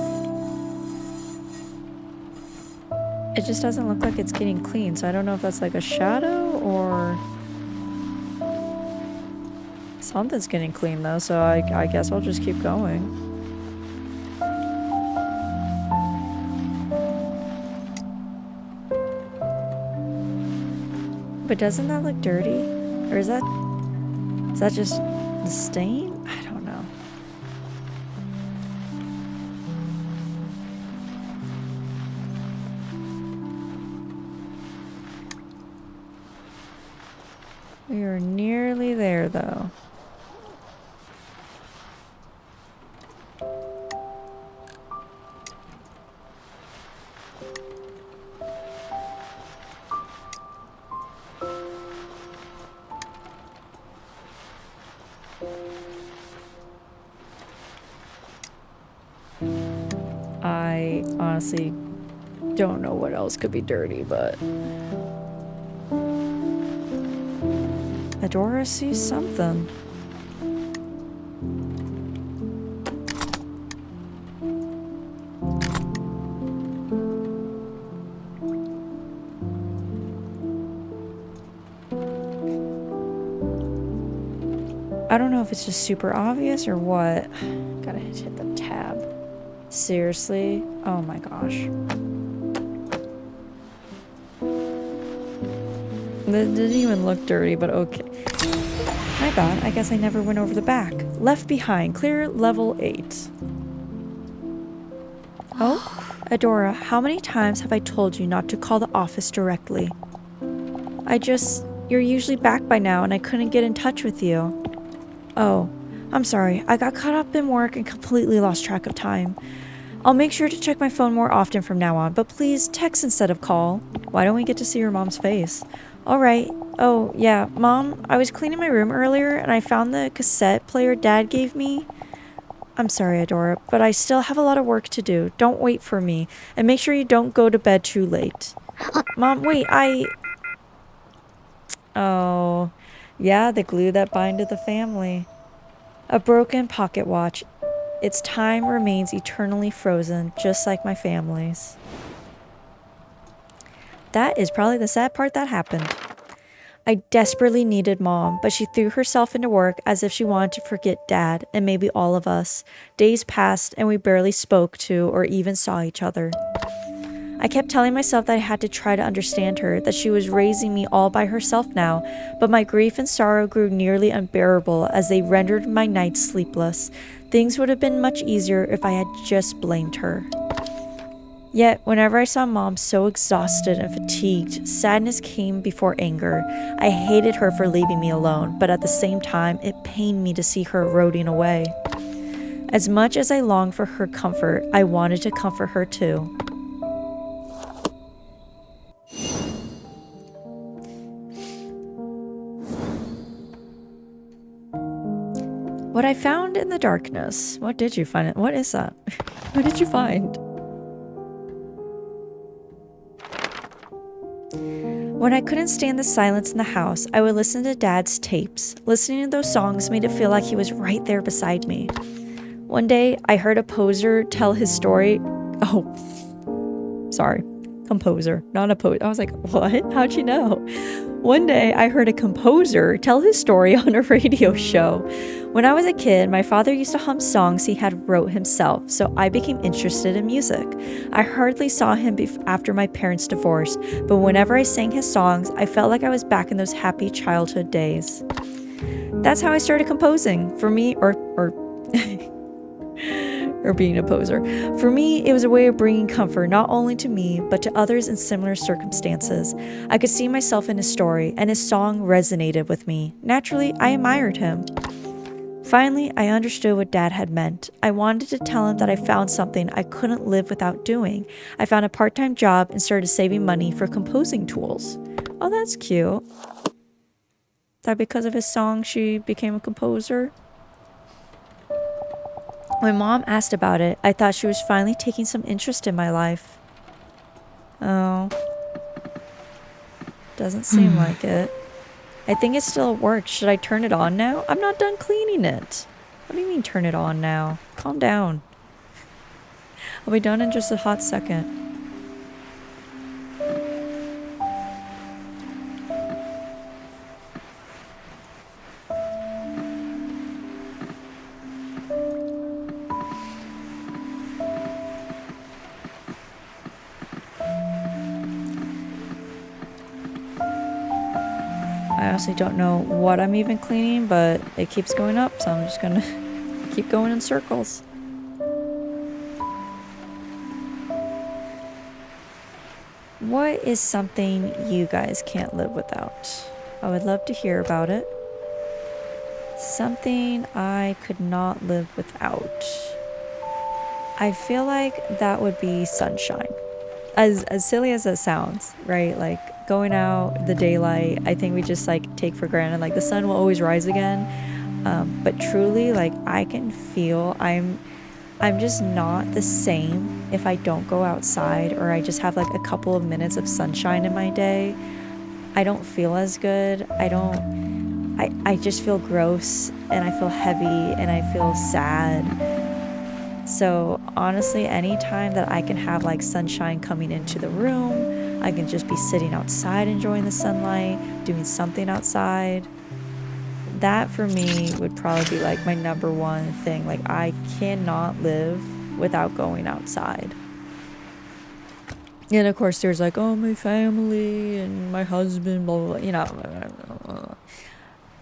It just doesn't look like it's getting clean, so I don't know if that's like a shadow or... Something's getting clean though, so I guess I'll just keep going. But doesn't that look dirty? Or is that just the stain? I don't know. We are nearly there though. I honestly don't know what else could be dirty, but Adora sees something. I don't know if it's just super obvious or what. Gotta hit the tab. Seriously? Oh my gosh. That didn't even look dirty, but okay. My bad. I guess I never went over the back. Left behind. Clear level 8. Oh? Adora, how many times have I told you not to call the office directly? You're usually back by now and I couldn't get in touch with you. Oh, I'm sorry. I got caught up in work and completely lost track of time. I'll make sure to check my phone more often from now on, but please text instead of call. Why don't we get to see your mom's face? Alright. Oh, yeah. Mom, I was cleaning my room earlier and I found the cassette player Dad gave me. I'm sorry, Adora, but I still have a lot of work to do. Don't wait for me. And make sure you don't go to bed too late. Mom, wait, Oh... Yeah, the glue that binded the family. A broken pocket watch. Its time remains eternally frozen, just like my family's. That is probably the sad part that happened. I desperately needed Mom, but she threw herself into work as if she wanted to forget Dad and maybe all of us. Days passed and we barely spoke to or even saw each other. I kept telling myself that I had to try to understand her, that she was raising me all by herself now, but my grief and sorrow grew nearly unbearable as they rendered my nights sleepless. Things would have been much easier if I had just blamed her. Yet, whenever I saw Mom so exhausted and fatigued, sadness came before anger. I hated her for leaving me alone, but at the same time, it pained me to see her eroding away. As much as I longed for her comfort, I wanted to comfort her too. What I found in the darkness. What did you find? What is that? What did you find? When I couldn't stand the silence in the house, I would listen to Dad's tapes. Listening to those songs made it feel like he was right there beside me. One day, I heard a poser tell his story. Oh, sorry. Composer, not a poser. I was like, what? How'd you know? One day, I heard a composer tell his story on a radio show. When I was a kid, my father used to hum songs he had wrote himself, so I became interested in music. I hardly saw him after my parents divorced, but whenever I sang his songs, I felt like I was back in those happy childhood days. That's how I started composing. For me, or being a poser. For me, it was a way of bringing comfort not only to me, but to others in similar circumstances. I could see myself in his story, and his song resonated with me. Naturally, I admired him. Finally, I understood what Dad had meant. I wanted to tell him that I found something I couldn't live without doing. I found a part-time job and started saving money for composing tools. Oh, that's cute. That because of his song, she became a composer? When Mom asked about it, I thought she was finally taking some interest in my life. Oh. Doesn't seem like it. I think it still works. Should I turn it on now? I'm not done cleaning it. What do you mean turn it on now? Calm down. I'll be done in just a hot second. I honestly don't know what I'm even cleaning, but it keeps going up, so I'm just gonna keep going in circles. What is something you guys can't live without? I would love to hear about it. Something I could not live without. I feel like that would be sunshine. As silly as that sounds, right? Like going out, the daylight, I think we just like take for granted, like the sun will always rise again. But truly, like I can feel I'm just not the same if I don't go outside or I just have like a couple of minutes of sunshine in my day. I don't feel as good. I just feel gross and I feel heavy and I feel sad. So honestly, anytime that I can have like sunshine coming into the room, I can just be sitting outside enjoying the sunlight, doing something outside. That for me would probably be like my number one thing. Like I cannot live without going outside. And of course there's like, oh, my family and my husband, blah, blah, blah, you know.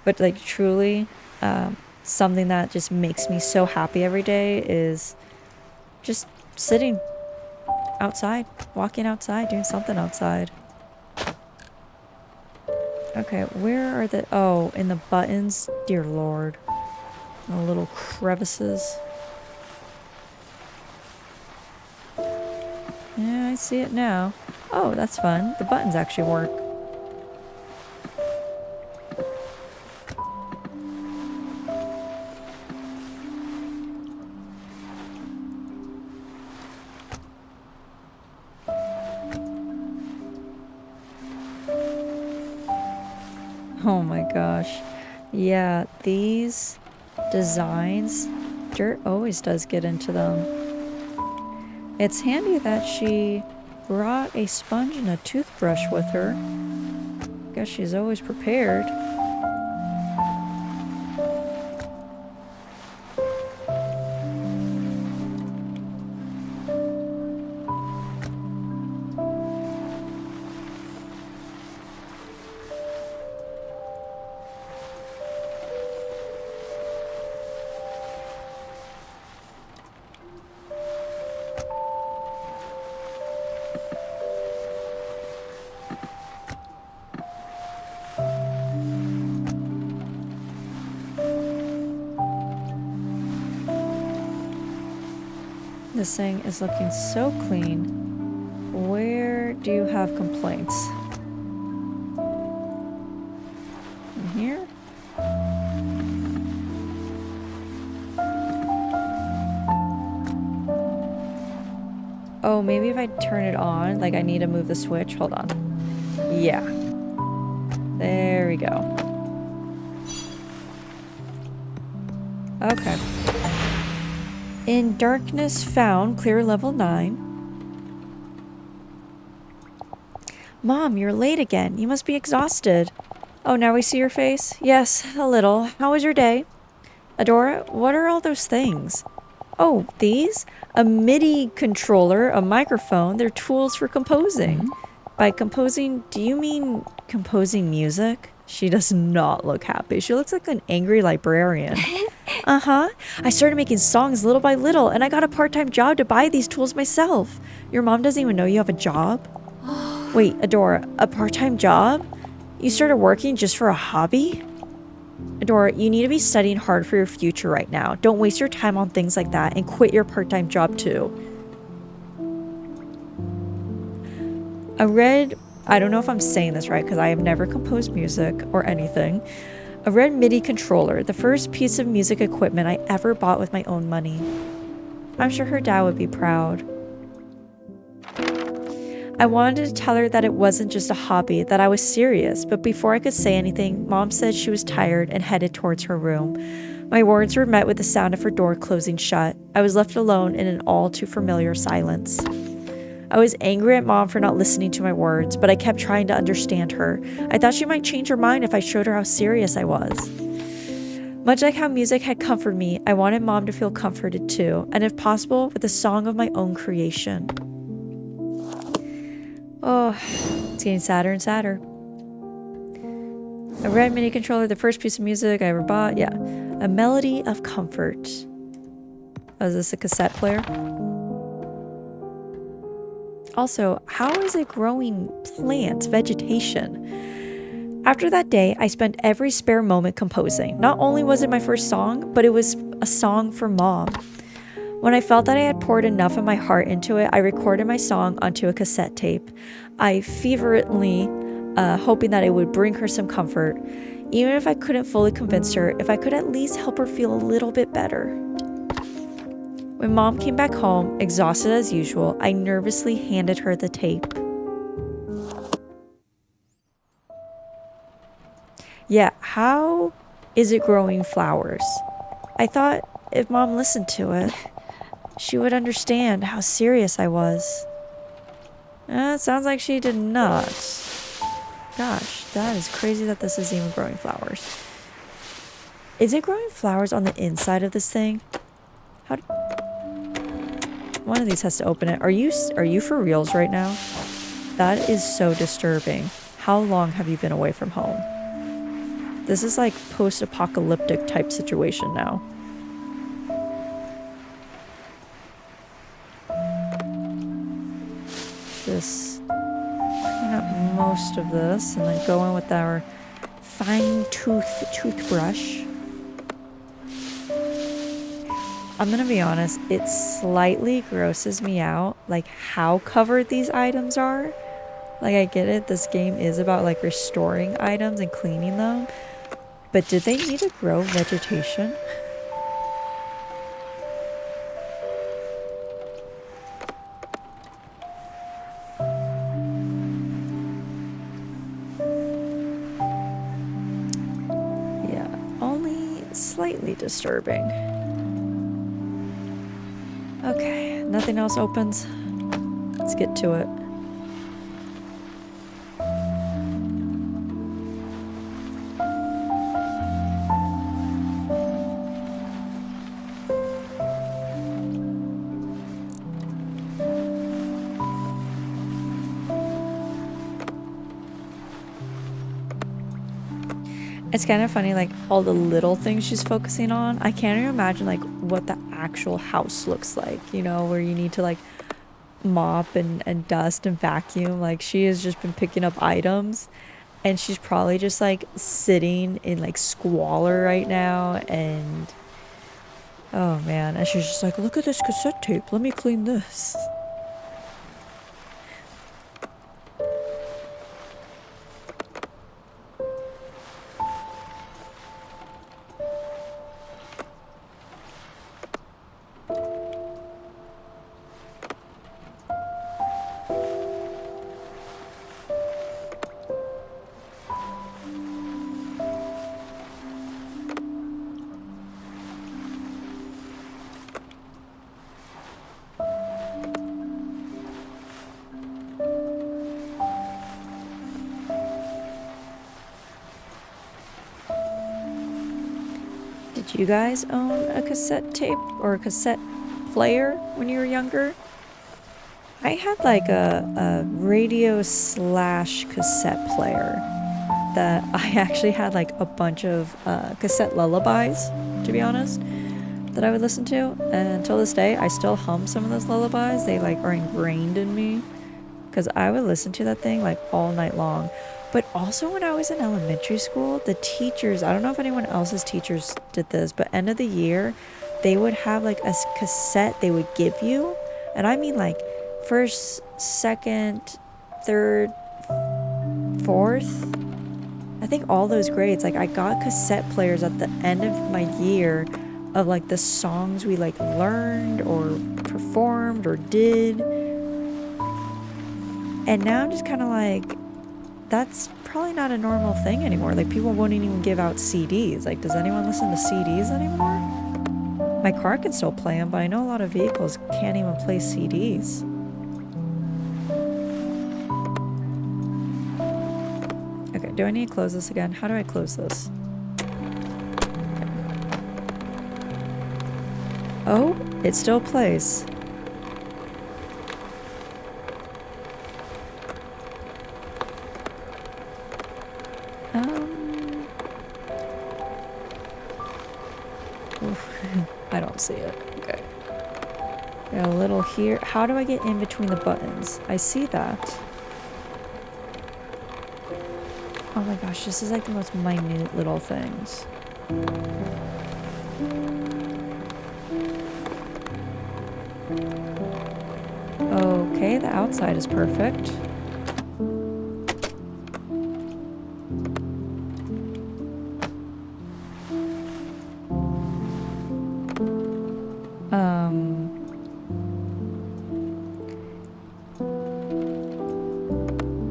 But like truly, something that just makes me so happy every day is just sitting outside, walking outside, doing something outside. Okay, where are the... Oh, in the buttons? Dear Lord. The little crevices. Yeah, I see it now. Oh, that's fun. The buttons actually work. Oh my gosh. Yeah, these designs, dirt always does get into them. It's handy that she brought a sponge and a toothbrush with her, guess she's always prepared. This thing is looking so clean. Where do you have complaints? In here? Oh, maybe if I turn it on, like I need to move the switch. Hold on. Yeah. There we go. Okay. In darkness found, clear level 9. Mom, you're late again. You must be exhausted. Oh, now we see your face? Yes, a little. How was your day? Adora, what are all those things? Oh, these? A MIDI controller, a microphone. They're tools for composing. By composing, do you mean composing music? She does not look happy. She looks like an angry librarian. Uh-huh. I started making songs little by little, and I got a part-time job to buy these tools myself. Your mom doesn't even know you have a job? Wait, Adora, a part-time job? You started working just for a hobby? Adora, you need to be studying hard for your future right now. Don't waste your time on things like that, and quit your part-time job too. I don't know if I'm saying this right because I have never composed music or anything. A red MIDI controller, the first piece of music equipment I ever bought with my own money. I'm sure her dad would be proud. I wanted to tell her that it wasn't just a hobby, that I was serious, but before I could say anything, Mom said she was tired and headed towards her room. My words were met with the sound of her door closing shut. I was left alone in an all too familiar silence. I was angry at Mom for not listening to my words, but I kept trying to understand her. I thought she might change her mind if I showed her how serious I was. Much like how music had comforted me, I wanted Mom to feel comforted too, and if possible, with a song of my own creation. Oh, it's getting sadder and sadder. A red MIDI controller, the first piece of music I ever bought. Yeah. A melody of comfort. Oh, is this a cassette player? Also, how is it growing plants, vegetation? After that day, I spent every spare moment composing. Not only was it my first song, but it was a song for Mom. When I felt that I had poured enough of my heart into it, I recorded my song onto a cassette tape. I fervently hoping that it would bring her some comfort. Even if I couldn't fully convince her, if I could at least help her feel a little bit better. When Mom came back home, exhausted as usual, I nervously handed her the tape. Yeah, how is it growing flowers? I thought if Mom listened to it, she would understand how serious I was. It sounds like she did not. Gosh, that is crazy that this is even growing flowers. Is it growing flowers on the inside of this thing? One of these has to open it. Are you for reals right now? That is so disturbing. How long have you been away from home? This is like post-apocalyptic type situation now. Just clean up most of this and then go in with our toothbrush. I'm gonna be honest, it slightly grosses me out, like how covered these items are. Like I get it, this game is about like restoring items and cleaning them, but did they need to grow vegetation? Yeah, only slightly disturbing. Okay, nothing else opens. Let's get to it. It's kind of funny, like, all the little things she's focusing on. I can't even imagine, like, what the actual house looks like, you know, where you need to, like, mop and dust and vacuum. Like, she has just been picking up items, and she's probably just, like, sitting in, like, squalor right now, and oh, man. And she's just like, look at this cassette tape. Let me clean this. Did you guys own a cassette tape or a cassette player when you were younger? I had like a radio slash cassette player that I actually had like a bunch of cassette lullabies, to be honest, that I would listen to. And until this day, I still hum some of those lullabies. They like are ingrained in me because I would listen to that thing like all night long. But also when I was in elementary school, the teachers, I don't know if anyone else's teachers did this, but end of the year, they would have like a cassette they would give you. And I mean like first, second, third, fourth, I think all those grades. Like I got cassette players at the end of my year of like the songs we like learned or performed or did. And now I'm just kind of like, that's probably not a normal thing anymore. Like people won't even give out CDs. Like, does anyone listen to CDs anymore? My car can still play them, but I know a lot of vehicles can't even play CDs. Okay, do I need to close this again? How do I close this? Okay. Oh, it still plays. I don't see it. Okay. Got a little here. How do I get in between the buttons? I see that. Oh my gosh, this is like the most minute little things. Okay, the outside is perfect.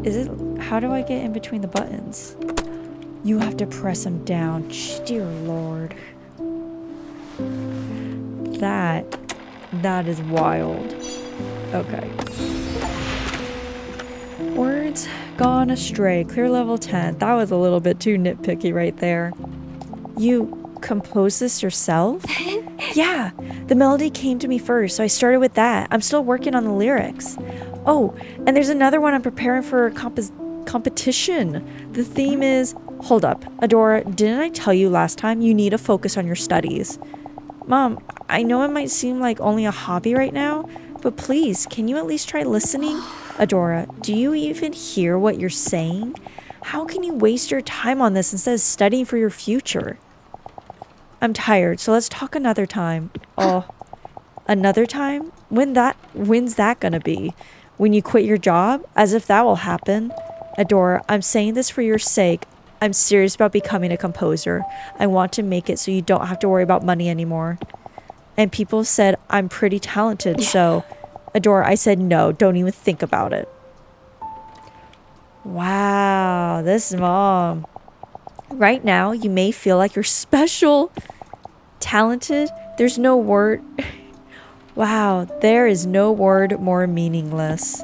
Is it, how do I get in between the buttons? You have to press them down. Dear Lord. That is wild. Okay. Words gone astray. Clear level 10. That was a little bit too nitpicky right there. You composed this yourself? Yeah, the melody came to me first, so I started with that. I'm still working on the lyrics. Oh, and there's another one I'm preparing for a competition. The theme is, hold up, Adora, didn't I tell you last time you need to focus on your studies? Mom, I know it might seem like only a hobby right now, but please, can you at least try listening? Adora, do you even hear what you're saying? How can you waste your time on this instead of studying for your future? I'm tired, so let's talk another time. Oh, another time? When's that gonna be? When you quit your job? As if that will happen. Adora, I'm saying this for your sake. I'm serious about becoming a composer. I want to make it so you don't have to worry about money anymore. And people said I'm pretty talented, so... Adora, I said no, don't even think about it. Wow, this mom. Right now, you may feel like you're special, talented. There's no word. Wow, there is no word more meaningless.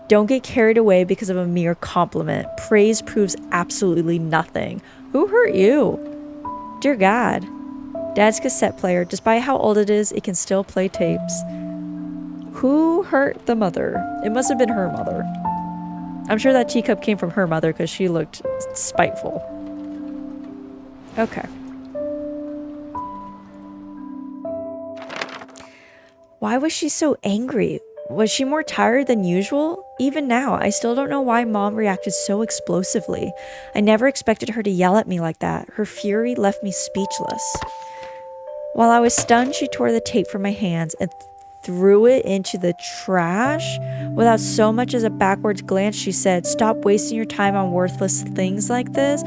Don't get carried away because of a mere compliment. Praise proves absolutely nothing. Who hurt you? Dear God. Dad's cassette player, despite how old it is, it can still play tapes. Who hurt the mother? It must have been her mother. I'm sure that teacup came from her mother because she looked spiteful. Okay. Why was she so angry? Was she more tired than usual? Even now, I still don't know why Mom reacted so explosively. I never expected her to yell at me like that. Her fury left me speechless. While I was stunned, she tore the tape from my hands and threw it into the trash. Without so much as a backwards glance, she said, "Stop wasting your time on worthless things like this."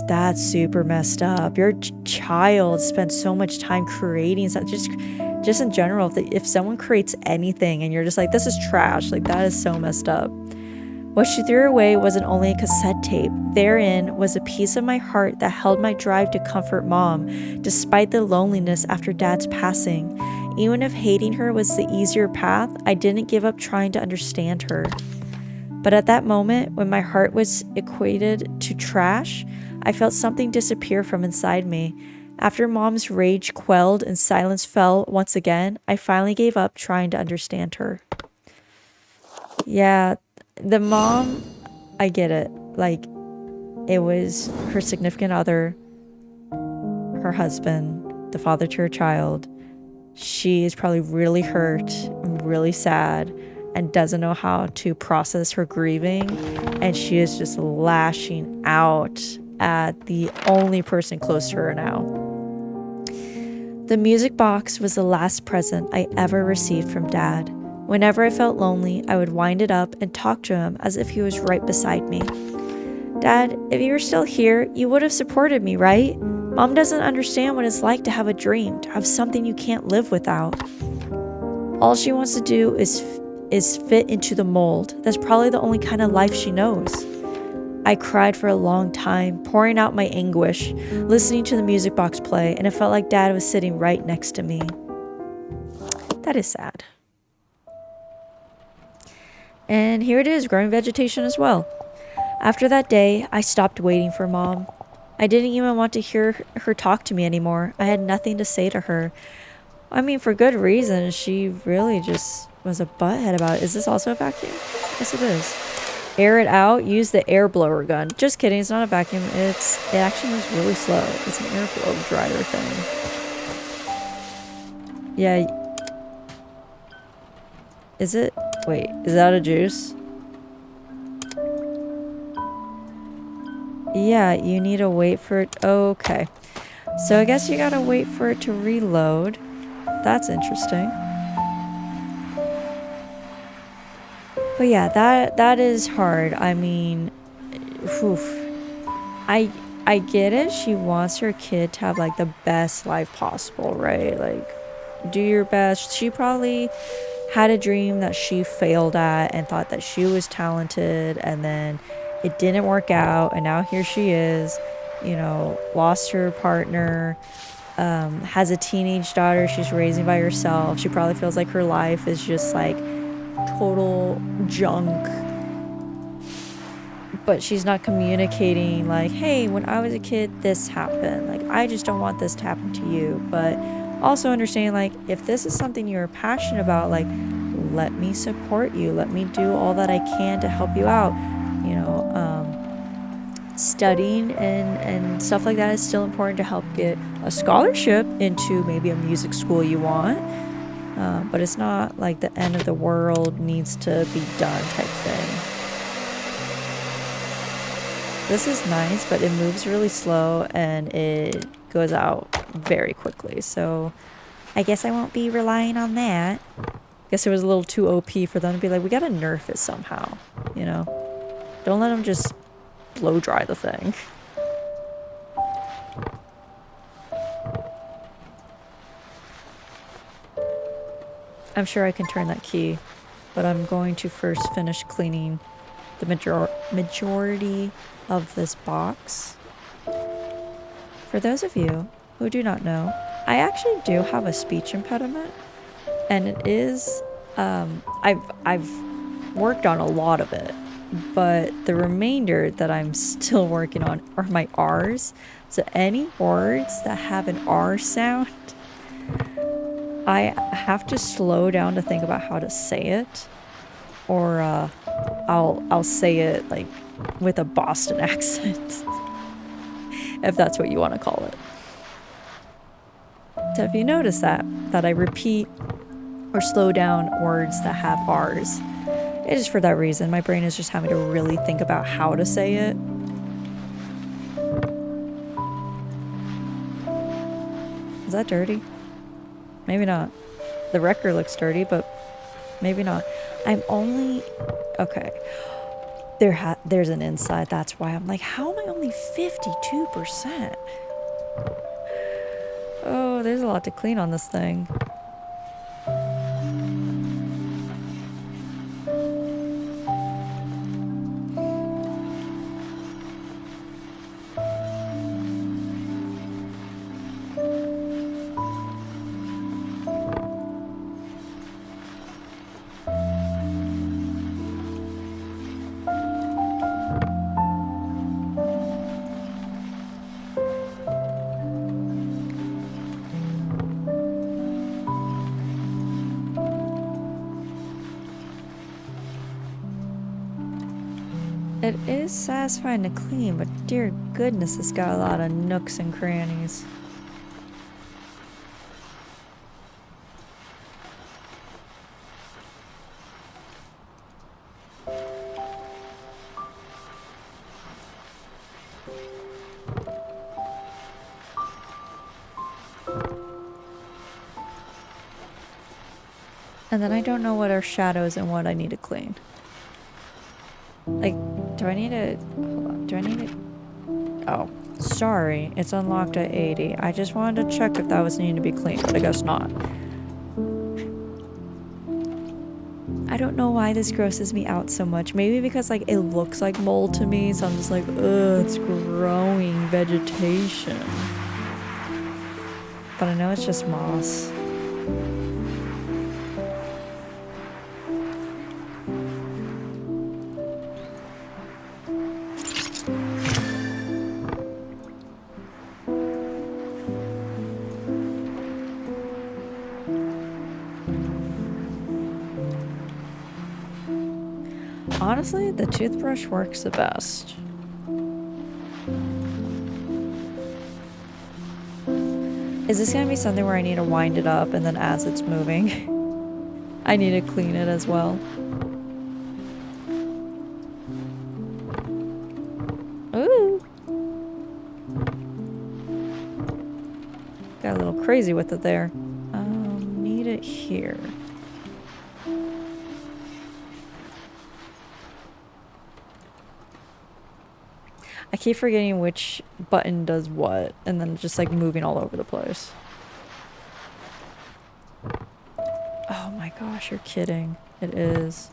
That's super messed up. Your child spent so much time creating something. Just in general, if someone creates anything and you're just like, this is trash, like that is so messed up. What she threw away wasn't only a cassette tape. Therein was a piece of my heart that held my drive to comfort Mom, despite the loneliness after Dad's passing. Even if hating her was the easier path, I didn't give up trying to understand her. But at that moment, when my heart was equated to trash, I felt something disappear from inside me. After Mom's rage quelled and silence fell once again, I finally gave up trying to understand her. Yeah, the mom, I get it. Like, it was her significant other, her husband, the father to her child. She is probably really hurt and really sad and doesn't know how to process her grieving, and she is just lashing out at the only person close to her now. The music box was the last present I ever received from Dad. Whenever I felt lonely, I would wind it up and talk to him as if he was right beside me. "Dad, if you were still here, you would have supported me, right? Mom doesn't understand what it's like to have a dream, to have something you can't live without. All she wants to do is fit into the mold. That's probably the only kind of life she knows." I cried for a long time, pouring out my anguish, listening to the music box play, and it felt like Dad was sitting right next to me. That is sad. And here it is, growing vegetation as well. After that day, I stopped waiting for Mom. I didn't even want to hear her talk to me anymore. I had nothing to say to her. I mean, for good reason. She really just was a butthead about it. Is this also a vacuum? Yes, it is. Air it out. Use the air blower gun. Just kidding. It's not a vacuum. It actually moves really slow. It's an air blow dryer thing. Yeah. Is it? Wait. Is that a juice? Yeah, you need to wait for it. Okay. So I guess you gotta wait for it to reload. That's interesting. But yeah, that is hard. I mean, oof. I get it. She wants her kid to have like the best life possible, right? Like, do your best. She probably had a dream that she failed at and thought that she was talented, and then it didn't work out, and now here she is, lost her partner, has a teenage daughter she's raising by herself. She probably feels like her life is just like total junk, but she's not communicating like, hey, when I was a kid this happened, like I just don't want this to happen to you. But also understanding, like, if this is something you're passionate about, like, let me support you, let me do all that I can to help you out. Studying and stuff like that is still important to help get a scholarship into maybe a music school you want. But it's not like the end of the world needs to be done type thing. This is nice, but it moves really slow and it goes out very quickly. So I guess I won't be relying on that. Guess it was a little too OP for them to be like, we gotta nerf it somehow, Don't let them just blow dry the thing. I'm sure I can turn that key, but I'm going to first finish cleaning the majority of this box. For those of you who do not know, I actually do have a speech impediment, and it is, I've worked on a lot of it, but the remainder that I'm still working on are my R's. So any words that have an R sound, I have to slow down to think about how to say it. Or I'll say it like with a Boston accent. If that's what you want to call it. So if you notice that I repeat or slow down words that have R's, it is for that reason. My brain is just having to really think about how to say it. Is that dirty? Maybe not. The record looks dirty, but maybe not. I'm only... Okay. There's an inside. That's why I'm like, how am I only 52%? Oh, there's a lot to clean on this thing. It is satisfying to clean, but dear goodness, it's got a lot of nooks and crannies. And then I don't know what are shadows and what I need to clean. Like, do I need to... Hold on. Do I need to... Oh, sorry. It's unlocked at 80. I just wanted to check if that was needing to be cleaned, but I guess not. I don't know why this grosses me out so much. Maybe because, like, it looks like mold to me, so I'm just like, ugh, it's growing vegetation. But I know it's just moss. Honestly, the toothbrush works the best. Is this gonna be something where I need to wind it up and then as it's moving, I need to clean it as well? Ooh! Got a little crazy with it there. Need it here. I keep forgetting which button does what, and then just like moving all over the place. Oh my gosh, you're kidding. It is.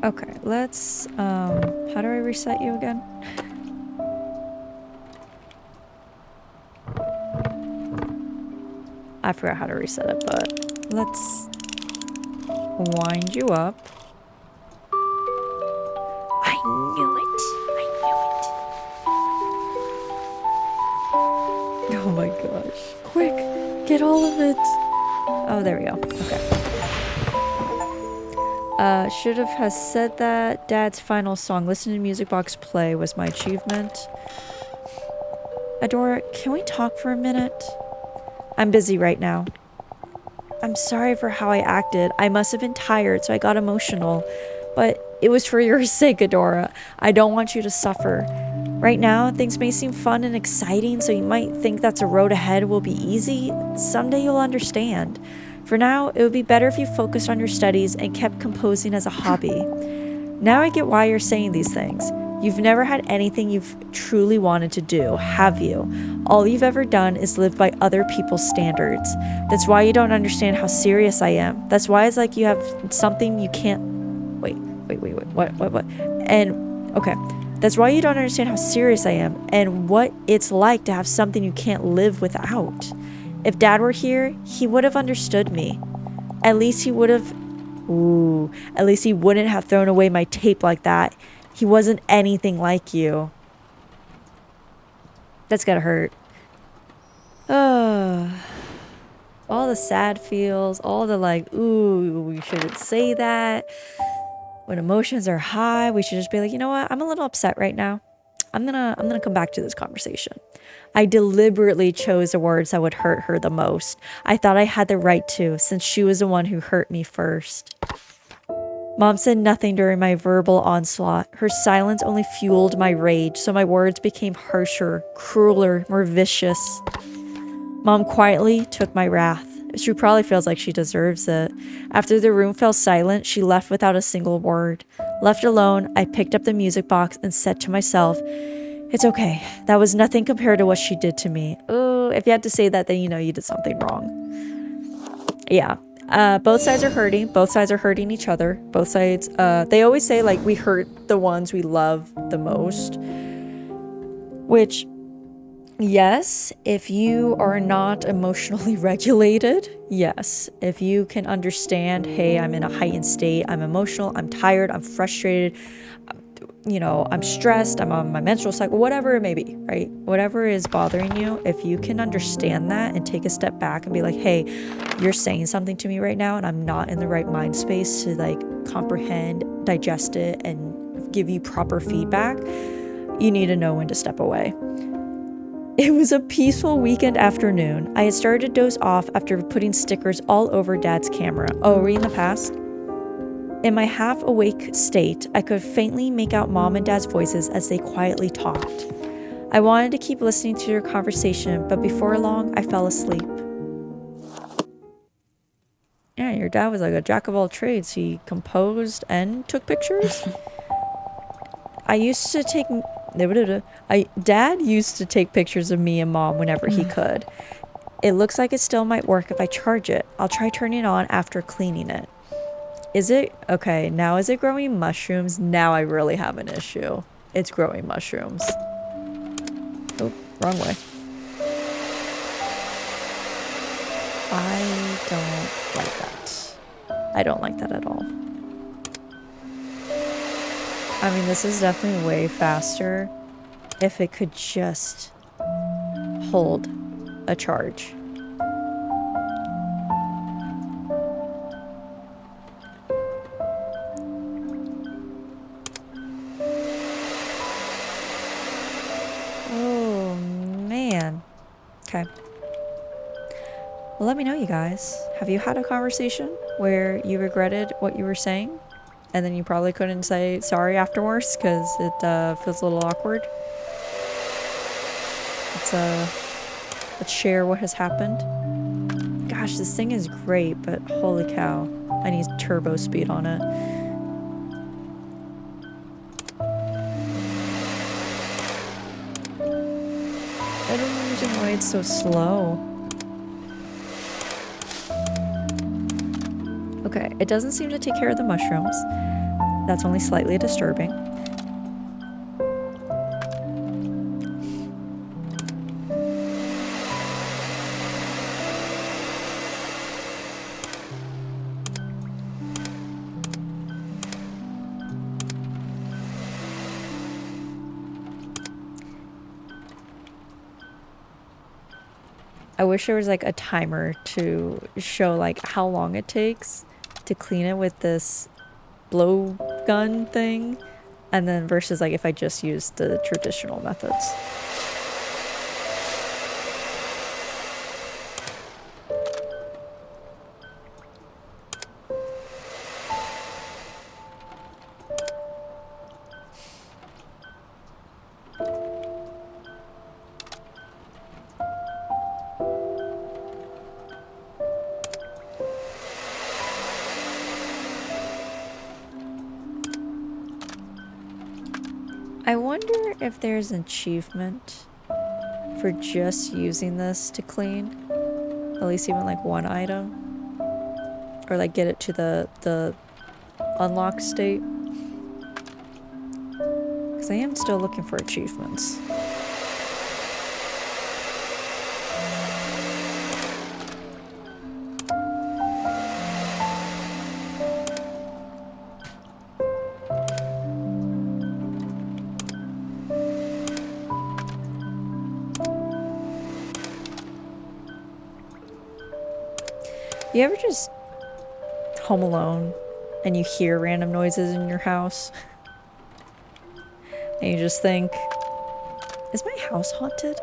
Okay, let's, how do I reset you again? I forgot how to reset it, but let's wind you up. I knew it! I knew it! Oh my gosh. Quick! Get all of it! Oh, there we go. Okay. Should have said that. Dad's final song. Listen to music box play was my achievement. Adora, can we talk for a minute? I'm busy right now. I'm sorry for how I acted. I must have been tired, so I got emotional. But it was for your sake, Adora. I don't want you to suffer. Right now, things may seem fun and exciting, so you might think that's a road ahead will be easy. Someday you'll understand. For now, it would be better if you focused on your studies and kept composing as a hobby. Now I get why you're saying these things. You've never had anything you've truly wanted to do, have you? All you've ever done is live by other people's standards. That's why you don't understand how serious I am. That's why it's like you have something you can't... Wait, what? And, okay. That's why you don't understand how serious I am and what it's like to have something you can't live without. If Dad were here, he would have understood me. At least he would have... Ooh, at least he wouldn't have thrown away my tape like that. He wasn't anything like you. That's gotta hurt. All the sad feels, all the like, ooh, we shouldn't say that. When emotions are high, we should just be like, you know what? I'm a little upset right now. I'm gonna come back to this conversation. I deliberately chose the words that would hurt her the most. I thought I had the right to, since she was the one who hurt me first. Mom said nothing during my verbal onslaught. Her silence only fueled my rage, so my words became harsher, crueler, more vicious. Mom quietly took my wrath. She probably feels like she deserves it. After the room fell silent, she left without a single word. Left alone, I picked up the music box and said to myself, it's okay. That was nothing compared to what she did to me. Oh, if you had to say that, then you know you did something wrong. Yeah. Both sides are hurting. Both sides are hurting each other. Both sides, they always say like we hurt the ones we love the most. Which, yes, if you are not emotionally regulated, yes. If you can understand, hey, I'm in a heightened state, I'm emotional, I'm tired, I'm frustrated, you know, I'm stressed, I'm on my menstrual cycle, whatever it may be, right? Whatever is bothering you, if you can understand that and take a step back and be like, hey, you're saying something to me right now and I'm not in the right mind space to like comprehend, digest it, and give you proper feedback, you need to know when to step away. It was a peaceful weekend afternoon. I had started to doze off after putting stickers all over Dad's camera. Oh, were you in the past? In my half-awake state, I could faintly make out Mom and Dad's voices as they quietly talked. I wanted to keep listening to their conversation, but before long, I fell asleep. Yeah, your dad was like a jack of all trades. He composed and took pictures. Dad used to take pictures of me and Mom whenever he could. It looks like it still might work if I charge it. I'll try turning it on after cleaning it. Is it? Okay, now is it growing mushrooms? Now I really have an issue. It's growing mushrooms. Oh, wrong way. I don't like that. I don't like that at all. I mean, this is definitely way faster if it could just hold a charge. Okay. Well, let me know, you guys. Have you had a conversation where you regretted what you were saying and then you probably couldn't say sorry afterwards because it feels a little awkward? Let's share what has happened. Gosh, this thing is great, but holy cow. I need turbo speed on it. I don't understand why it's so slow. Okay, it doesn't seem to take care of the mushrooms. That's only slightly disturbing. I wish there was like a timer to show like how long it takes to clean it with this blow gun thing, and then versus like if I just used the traditional methods. I wonder if there's an achievement for just using this to clean, at least even like one item, or like get it to the unlock state, because I am still looking for achievements. You ever just home alone and you hear random noises in your house? And you just think, is my house haunted?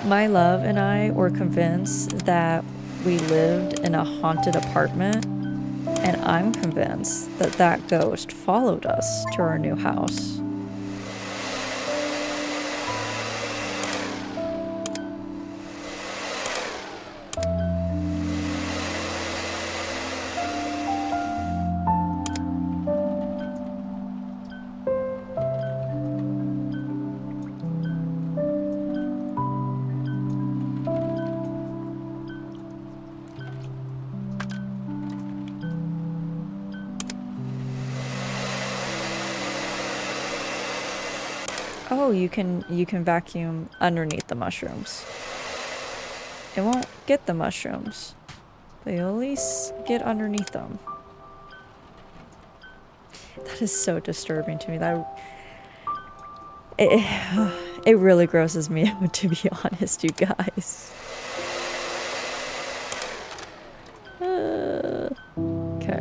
My love and I were convinced that we lived in a haunted apartment, and I'm convinced that that ghost followed us to our new house. Oh, you can vacuum underneath the mushrooms. It won't get the mushrooms, but you'll at least get underneath them. That is so disturbing to me. It really grosses me out, to be honest, you guys. Okay.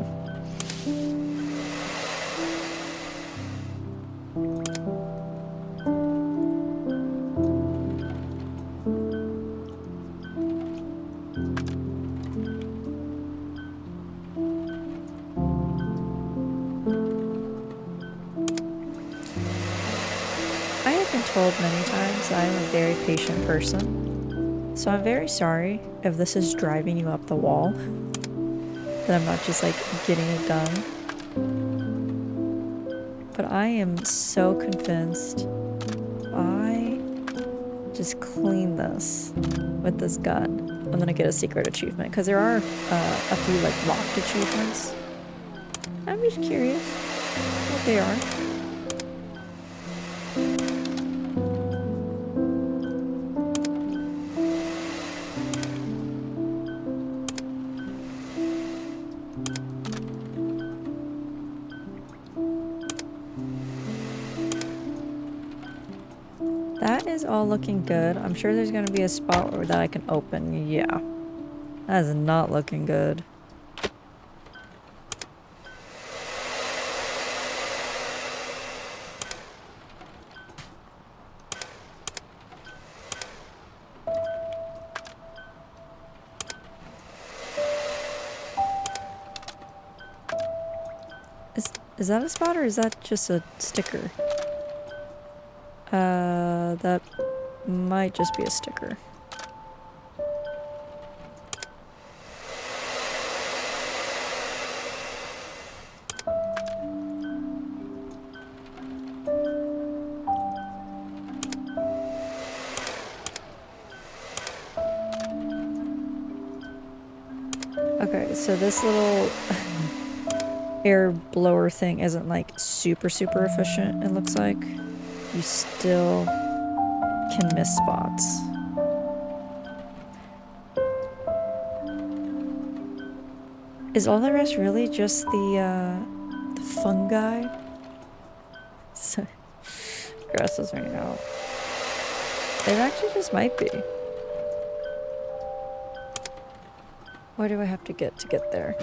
I have been told many times that I am a very patient person, so I'm very sorry if this is driving you up the wall, that I'm not just like getting it done. But I am so convinced I just clean this with this gun, I'm gonna get a secret achievement, because there are a few like locked achievements. I'm just curious what they are. That is all looking good. I'm sure there's gonna be a spot that I can open. Yeah. That is not looking good. Is that a spot or is that just a sticker? That might just be a sticker. Okay, so this little air blower thing isn't like super efficient, it looks like. You still can miss spots. Is all the rest really just the fungi? So grosses me out. It actually just might be. What do I have to get there?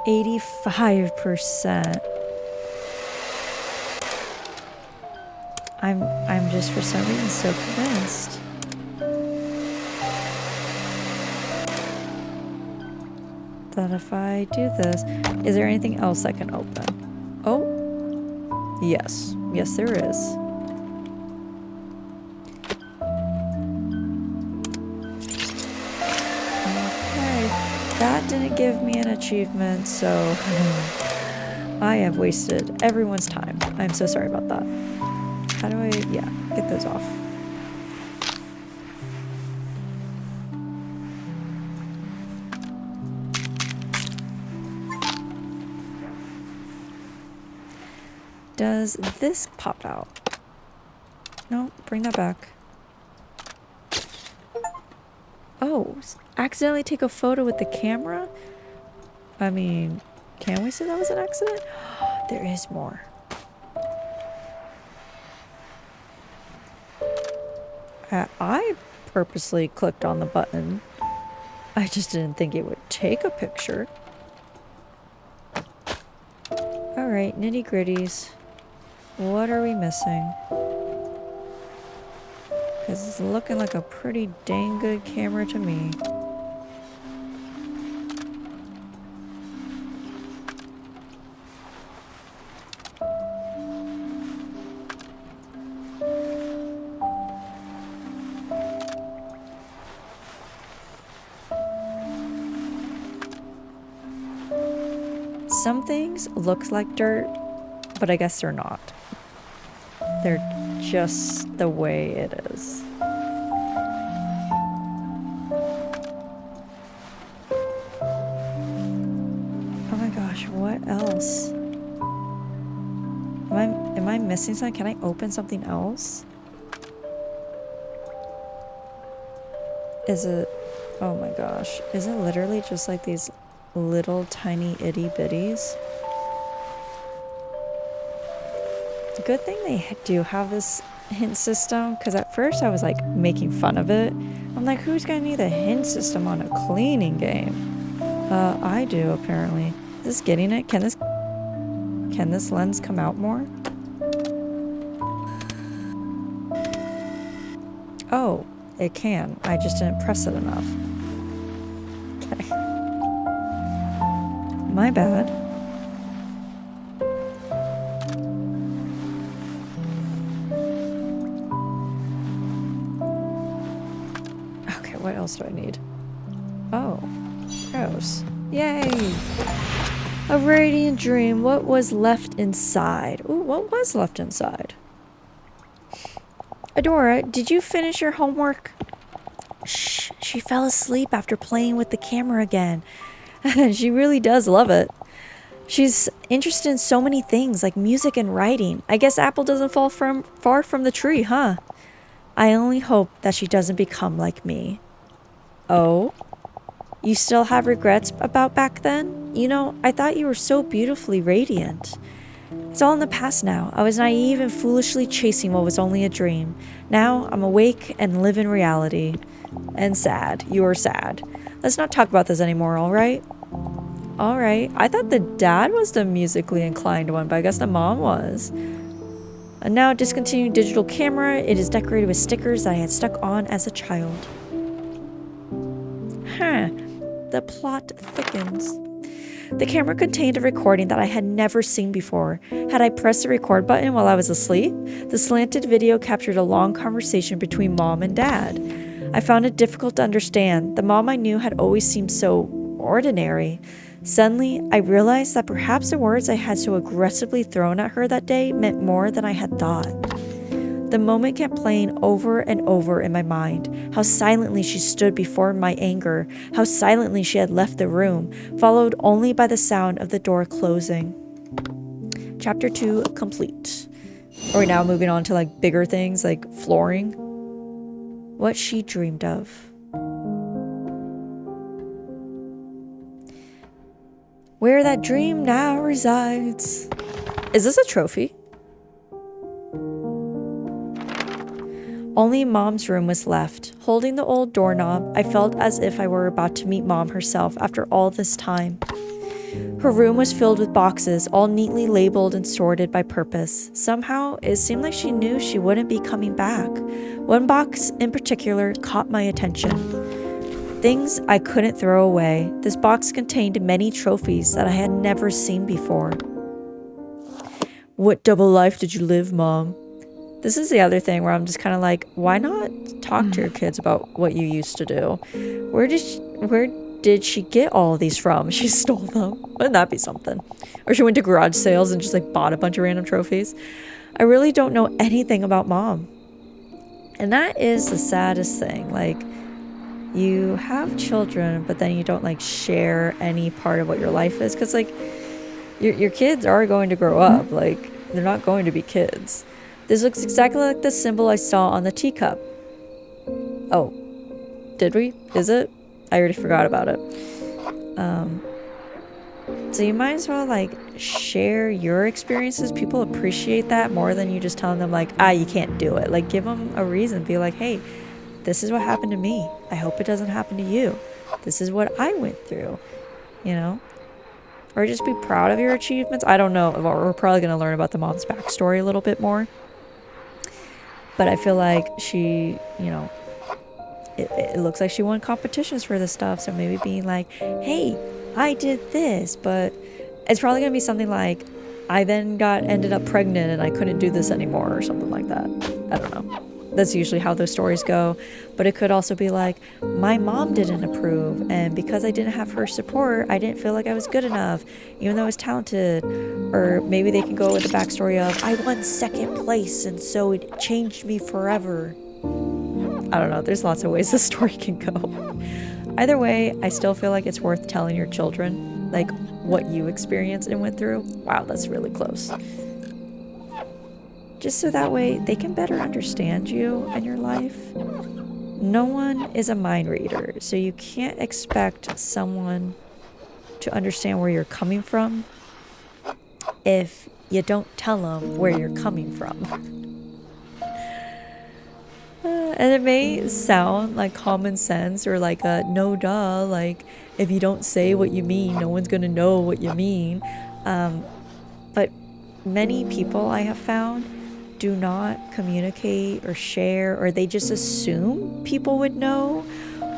85%. I'm just for some reason so convinced. That if I do this, is there anything else I can open? Oh, yes. Yes, there is. Okay, that didn't give me an achievement, so I have wasted everyone's time. I'm so sorry about that. How do I, yeah, get those off. Does this pop out? No, bring that back. Oh, accidentally take a photo with the camera? I mean, can we say that was an accident? There is more. purposely clicked on the button. I just didn't think it would take a picture. Alright, nitty gritties. What are we missing? Because it's looking like a pretty dang good camera to me. Some things look like dirt, but I guess they're not. They're just the way it is. Oh my gosh, what else? Am I missing something? Can I open something else? Is it... Oh my gosh. Is it literally just like these little tiny itty bitties? Good thing they do have this hint system, because at first I was like making fun of it. I'm like, who's gonna need a hint system on a cleaning game? I do, apparently. Is this getting it? Can this lens come out more? Oh, it can. I just didn't press it enough. Okay. My bad. Okay, what else do I need? Oh, gross. Yay! A radiant dream. What was left inside? Ooh, what was left inside? Adora, did you finish your homework? Shh, she fell asleep after playing with the camera again. She really does love it. She's interested in so many things, like music and writing. I guess apple doesn't fall far from the tree, huh? I only hope that she doesn't become like me. Oh? You still have regrets about back then? You know, I thought you were so beautifully radiant. It's all in the past now. I was naive and foolishly chasing what was only a dream. Now I'm awake and live in reality. And sad. You are sad. Let's not talk about this anymore, alright? Alright. I thought the dad was the musically inclined one, but I guess the mom was. And now discontinued digital camera. It is decorated with stickers that I had stuck on as a child. Huh. The plot thickens. The camera contained a recording that I had never seen before. Had I pressed the record button while I was asleep? The slanted video captured a long conversation between mom and dad. I found it difficult to understand. The mom I knew had always seemed so ordinary. Suddenly, I realized that perhaps the words I had so aggressively thrown at her that day meant more than I had thought. The moment kept playing over and over in my mind. How silently she stood before my anger. How silently she had left the room, followed only by the sound of the door closing. Chapter 2 complete. Are we now moving on to like bigger things like flooring? What she dreamed of. Where that dream now resides. Is this a trophy? Only Mom's room was left. Holding the old doorknob, I felt as if I were about to meet Mom herself after all this time. Her room was filled with boxes, all neatly labeled and sorted by purpose. Somehow, it seemed like she knew she wouldn't be coming back. One box, in particular, caught my attention. Things I couldn't throw away. This box contained many trophies that I had never seen before. What double life did you live, Mom? This is the other thing where I'm just kind of like, why not talk to your kids about what you used to do? Where did she get all of these from? She stole them. Wouldn't that be something? Or she went to garage sales and just like bought a bunch of random trophies. I really don't know anything about Mom. And that is the saddest thing. Like, you have children, but then you don't like share any part of what your life is. Because like, your kids are going to grow up. Like, they're not going to be kids. This looks exactly like the symbol I saw on the teacup. Oh, did we? Is it? I already forgot about it. So you might as well like share your experiences. People appreciate that more than you just telling them like, you can't do it. Like, give them a reason. Be like, hey, this is what happened to me. I hope it doesn't happen to you. This is what I went through, you know? Or just be proud of your achievements. I don't know. We're probably going to learn about the mom's backstory a little bit more. But I feel like she, you know, it looks like she won competitions for this stuff. So maybe being like, hey, I did this. But it's probably going to be something like, I then ended up pregnant and I couldn't do this anymore or something like that. I don't know. That's usually how those stories go. But it could also be like, my mom didn't approve, and because I didn't have her support, I didn't feel like I was good enough, even though I was talented. Or maybe they can go with the backstory of, I won second place, and so it changed me forever. I don't know. There's lots of ways the story can go. Either way, I still feel like it's worth telling your children, like, what you experienced and went through. Wow, that's really close. Just so that way they can better understand you and your life. No one is a mind reader, so you can't expect someone to understand where you're coming from if you don't tell them where you're coming from. And it may sound like common sense or like a no duh, like if you don't say what you mean, no one's gonna know what you mean. But many people I have found do not communicate or share, or they just assume people would know,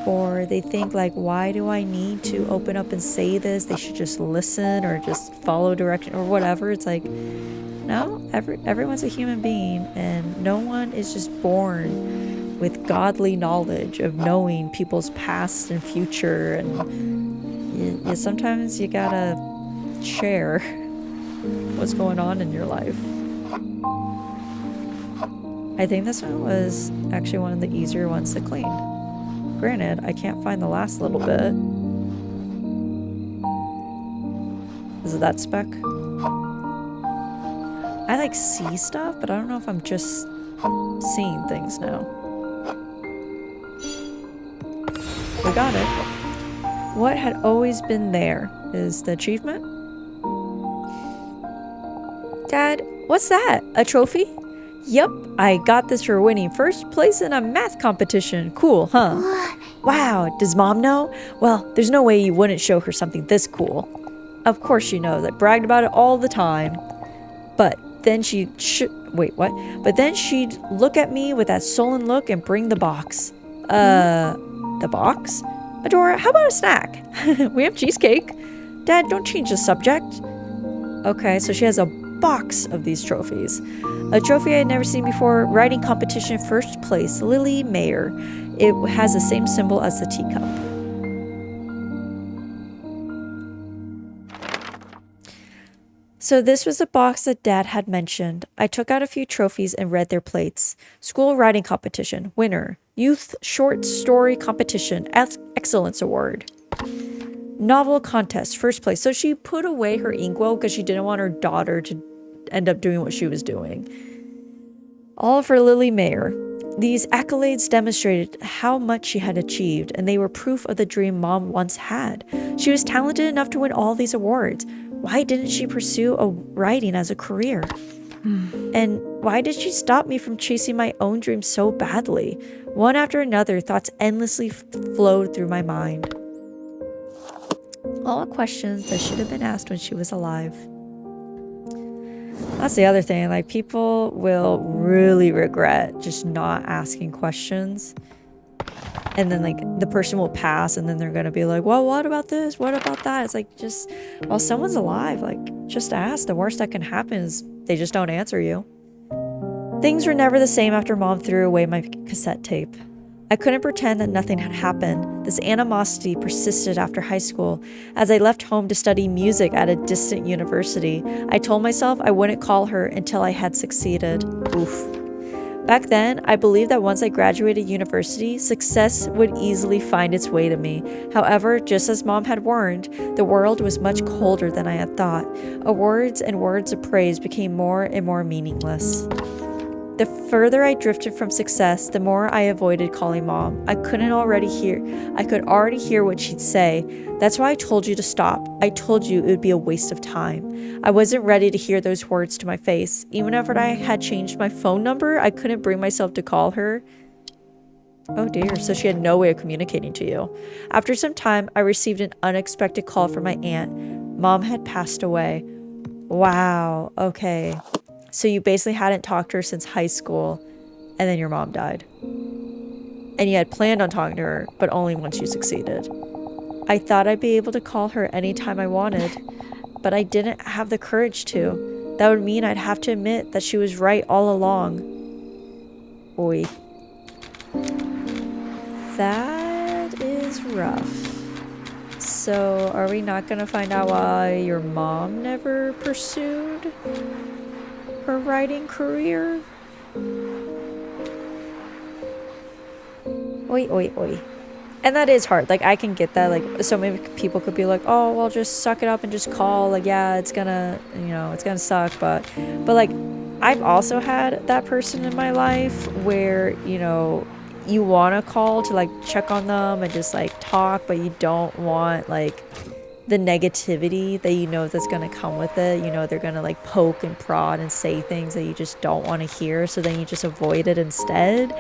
or they think like, why do I need to open up and say this? They should just listen or just follow direction or whatever. It's like, no, everyone's a human being, and no one is just born with godly knowledge of knowing people's past and future. And sometimes you gotta share what's going on in your life. I think this one was actually one of the easier ones to clean. Granted, I can't find the last little bit. Is it that speck? I like see stuff, but I don't know if I'm just seeing things now. We got it. What had always been there is the achievement. Dad, what's that? A trophy? Yep, I got this for winning first place in a math competition. Cool, huh? Wow, does Mom know? Well, there's no way you wouldn't show her something this cool. Of course she knows. I bragged about it all the time. But then wait, what? But then she'd look at me with that sullen look and bring the box. The box? Adora, how about a snack? We have cheesecake. Dad, don't change the subject. Okay, so she has a box of these trophies. A trophy I had never seen before, writing competition first place, Lily Mayer. It has the same symbol as the teacup. So this was a box that Dad had mentioned. I took out a few trophies and read their plates. School writing competition, winner. Youth short story competition, excellence award. Novel contest, first place. So she put away her inkwell because she didn't want her daughter to end up doing what she was doing. All for Lily Mayer. These accolades demonstrated how much she had achieved, and they were proof of the dream Mom once had. She was talented enough to win all these awards. Why didn't she pursue writing as a career? And why did she stop me from chasing my own dreams so badly? One after another, thoughts endlessly flowed through my mind. All questions that should have been asked when she was alive. That's the other thing. Like, people will really regret just not asking questions. And then, like, the person will pass, and then they're going to be like, well, what about this? What about that? It's like, just, while someone's alive, like, just ask. The worst that can happen is they just don't answer you. Things were never the same after Mom threw away my cassette tape. I couldn't pretend that nothing had happened. This animosity persisted after high school. As I left home to study music at a distant university, I told myself I wouldn't call her until I had succeeded. Oof. Back then, I believed that once I graduated university, success would easily find its way to me. However, just as Mom had warned, the world was much colder than I had thought. Awards and words of praise became more and more meaningless. The further I drifted from success, the more I avoided calling Mom. I could already hear what she'd say. That's why I told you to stop. I told you it would be a waste of time. I wasn't ready to hear those words to my face. Even after I had changed my phone number, I couldn't bring myself to call her. Oh dear, so she had no way of communicating to you. After some time, I received an unexpected call from my aunt. Mom had passed away. Wow, okay. So you basically hadn't talked to her since high school, and then your mom died. And you had planned on talking to her, but only once you succeeded. I thought I'd be able to call her anytime I wanted, but I didn't have the courage to. That would mean I'd have to admit that she was right all along. Oi. That is rough. So, are we not gonna find out why your mom never pursued her writing career? Oi, oi, oi. And that is hard. Like, I can get that. Like, so many people could be like, oh, well, just suck it up and just call. Like, yeah, it's gonna, you know, it's gonna suck. But like, I've also had that person in my life where, you know, you want to call to like check on them and just like talk, but you don't want like the negativity that you know that's going to come with it. You know, they're going to like poke and prod and say things that you just don't want to hear. So then you just avoid it instead.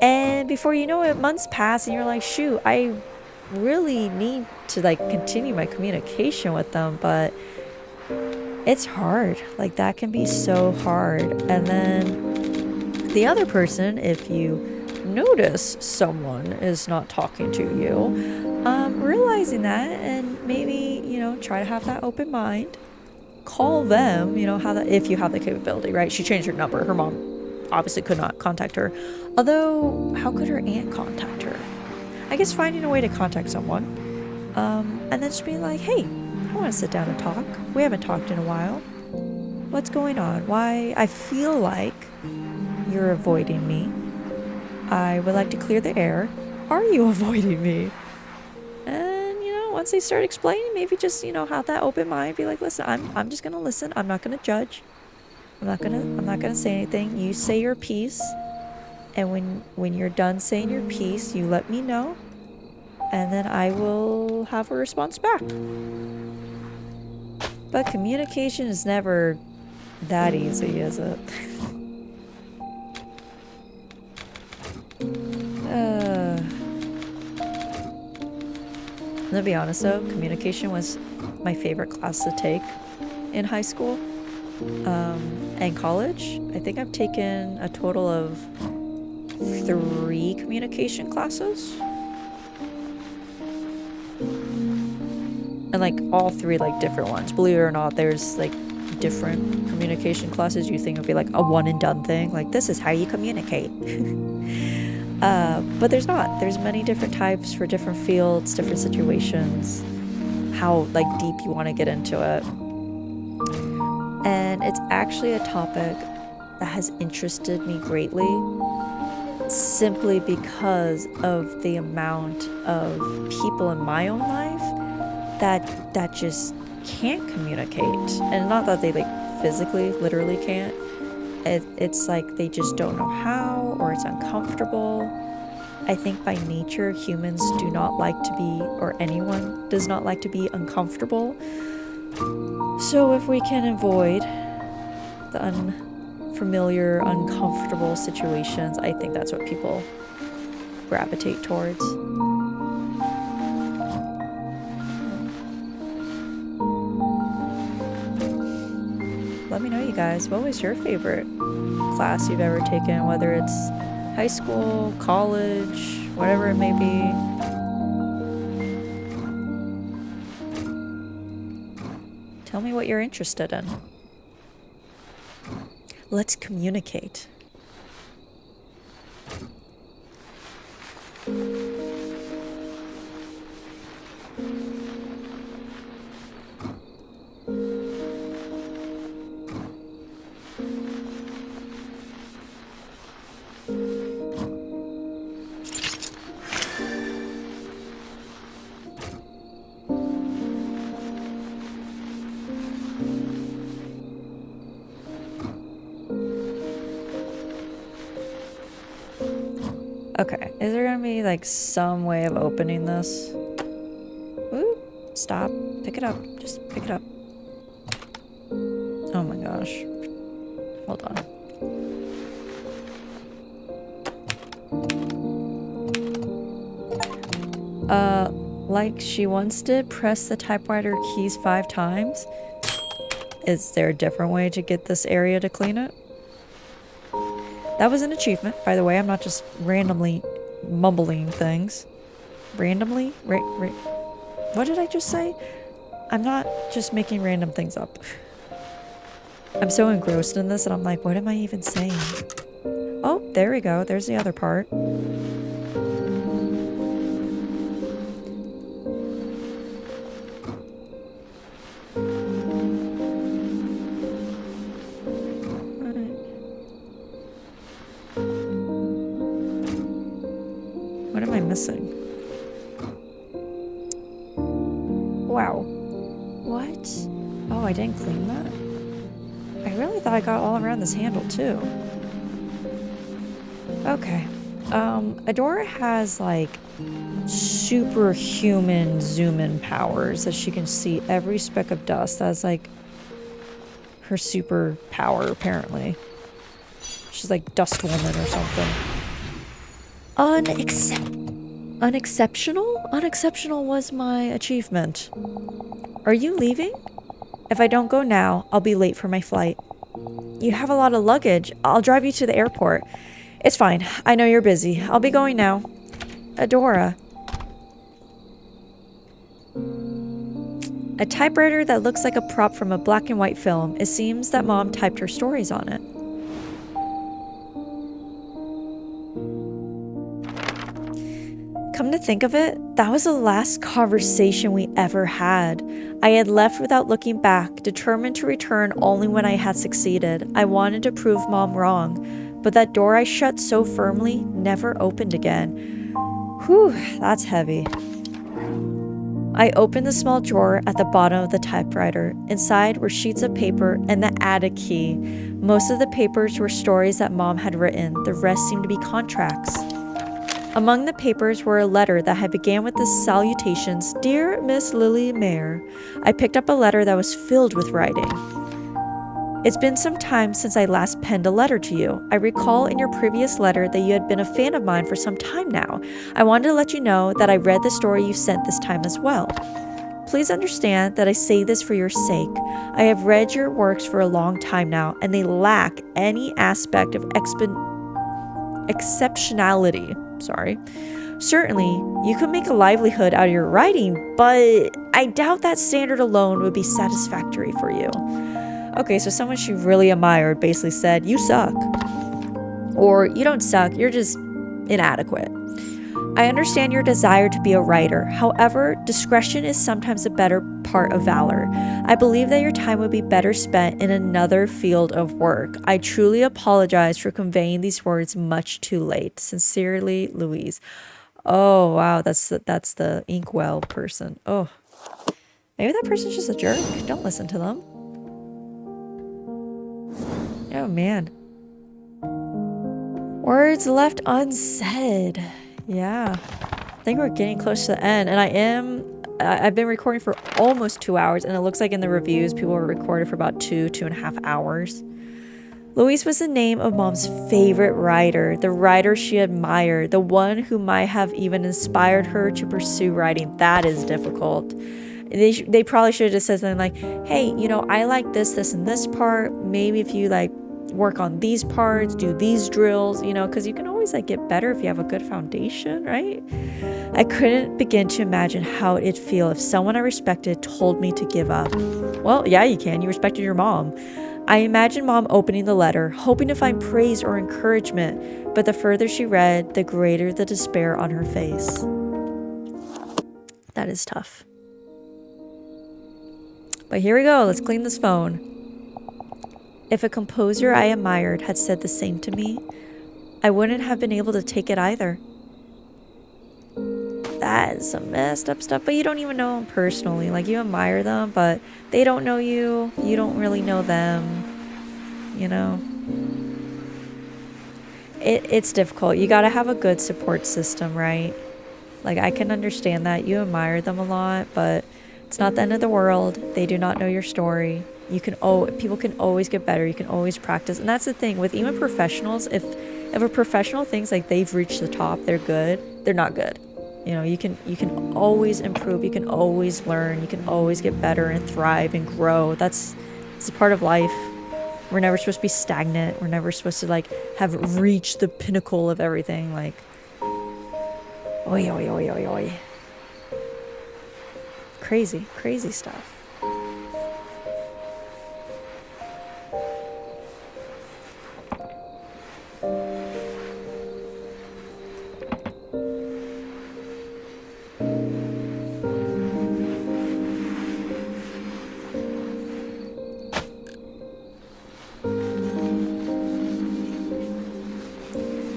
And before you know it, months pass and you're like, shoot, I really need to like continue my communication with them, but it's hard. Like, that can be so hard. And then the other person, if you notice someone is not talking to you, realizing that, and maybe, you know, try to have that open mind. Call them, you know, if you have the capability, right? She changed her number. Her mom obviously could not contact her. Although, how could her aunt contact her? I guess finding a way to contact someone. And then just being like, hey, I want to sit down and talk. We haven't talked in a while. What's going on? Why? I feel like you're avoiding me. I would like to clear the air. Are you avoiding me? And, you know, once they start explaining, maybe just, you know, have that open mind. Be like, listen, I'm just gonna listen. I'm not gonna judge. I'm not gonna say anything. You say your piece, and when you're done saying your piece, you let me know, and then I will have a response back. But communication is never that easy, is it? To be honest though, communication was my favorite class to take in high school and college. I think I've taken a total of 3 communication classes. And like all 3 like different ones. Believe it or not, there's like different communication classes. You think it would be like a one and done thing. Like, this is how you communicate. But there's not. There's many different types for different fields, different situations, how like deep you want to get into it. And it's actually a topic that has interested me greatly, simply because of the amount of people in my own life that just can't communicate. And not that they like physically, literally can't. It's like they just don't know how, or it's uncomfortable. I think by nature, humans do not like to be, or anyone does not like to be uncomfortable. So if we can avoid the unfamiliar, uncomfortable situations, I think that's what people gravitate towards. Let me know, you guys, what was your favorite class you've ever taken, whether it's high school, college, whatever it may be. Tell me what you're interested in. Let's communicate. Okay, is there gonna be like some way of opening this? Ooh, stop. Pick it up. Just pick it up. Oh my gosh. Hold on. Like she once did, press the typewriter keys 5 times. Is there a different way to get this area to clean it? That was an achievement, by the way. I'm not just randomly mumbling things. Randomly? What did I just say? I'm not just making random things up. I'm so engrossed in this and I'm like, what am I even saying? Oh, there we go. There's the other part. What am I missing? Wow. What? Oh, I didn't clean that? I really thought I got all around this handle too. Okay. Adora has like superhuman zoom-in powers that she can see every speck of dust. That's like her superpower, apparently. She's like Dust Woman or something. Unexceptional? Unexceptional was my achievement. Are you leaving? If I don't go now, I'll be late for my flight. You have a lot of luggage. I'll drive you to the airport. It's fine. I know you're busy. I'll be going now. Adora. A typewriter that looks like a prop from a black and white film. It seems that Mom typed her stories on it. Come to think of it, that was the last conversation we ever had. I had left without looking back, determined to return only when I had succeeded. I wanted to prove Mom wrong, but that door I shut so firmly never opened again. Whew, that's heavy. I opened the small drawer at the bottom of the typewriter. Inside were sheets of paper and the attic key. Most of the papers were stories that Mom had written. The rest seemed to be contracts. Among the papers were a letter that had began with the salutations, "Dear Miss Lily Mayer." I picked up a letter that was filled with writing. It's been some time since I last penned a letter to you. I recall in your previous letter that you had been a fan of mine for some time now. I wanted to let you know that I read the story you sent this time as well. Please understand that I say this for your sake. I have read your works for a long time now, and they lack any aspect of exceptionality. Certainly, you could make a livelihood out of your writing, but I doubt that standard alone would be satisfactory for you. Okay, so someone she really admired basically said, you suck. Or you don't suck, you're just inadequate. I understand your desire to be a writer. However, discretion is sometimes a better part of valor. I believe that your time would be better spent in another field of work. I truly apologize for conveying these words much too late. Sincerely, Louise. Oh, wow, that's the inkwell person. Oh, maybe that person's just a jerk. Don't listen to them. Oh, man. Words left unsaid. Yeah, I think we're getting close to the end, and I've been recording for almost 2 hours, and it looks like in the reviews people were recorded for about 2.5 hours. Louise was the name of Mom's favorite writer, the writer she admired, the one who might have even inspired her to pursue writing. That is difficult. They probably should have just said something like, hey, I like this, and this part. Maybe if you work on these parts, do these drills, because you can always get better if you have a good foundation, right? I couldn't begin to imagine how it'd feel if someone I respected told me to give up. Well, yeah, you can. You respected your mom. I imagined Mom opening the letter, hoping to find praise or encouragement, but the further she read, the greater the despair on her face. That is tough. But here we go. Let's clean this phone. If a composer I admired had said the same to me, I wouldn't have been able to take it either. That is some messed up stuff, but you don't even know them personally. You admire them, but they don't know you. You don't really know them. It's difficult. You gotta have a good support system, right? I can understand that. You admire them a lot, but it's not the end of the world. They do not know your story. People can always get better. You can always practice. And that's the thing with even professionals. If a professional thinks they've reached the top, they're good, they're not good. You know, you can always improve, you can always learn, you can always get better and thrive and grow. It's a part of life. We're never supposed to be stagnant. We're never supposed to like have reached the pinnacle of everything. Like, oi, oi, oi, oi, oi. Crazy, crazy stuff.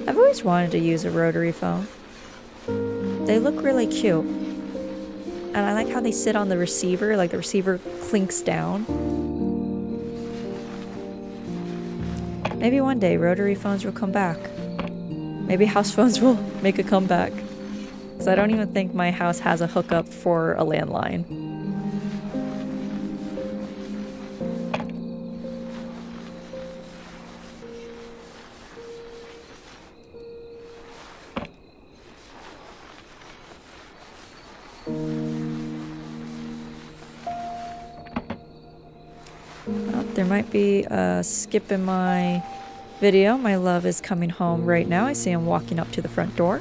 I've always wanted to use a rotary phone. They look really cute. And I like how they sit on the receiver, like the receiver clinks down. Maybe one day rotary phones will come back. Maybe house phones will make a comeback. Because I don't even think my house has a hookup for a landline. There might be a skip in my video. My love is coming home right now. I see him walking up to the front door.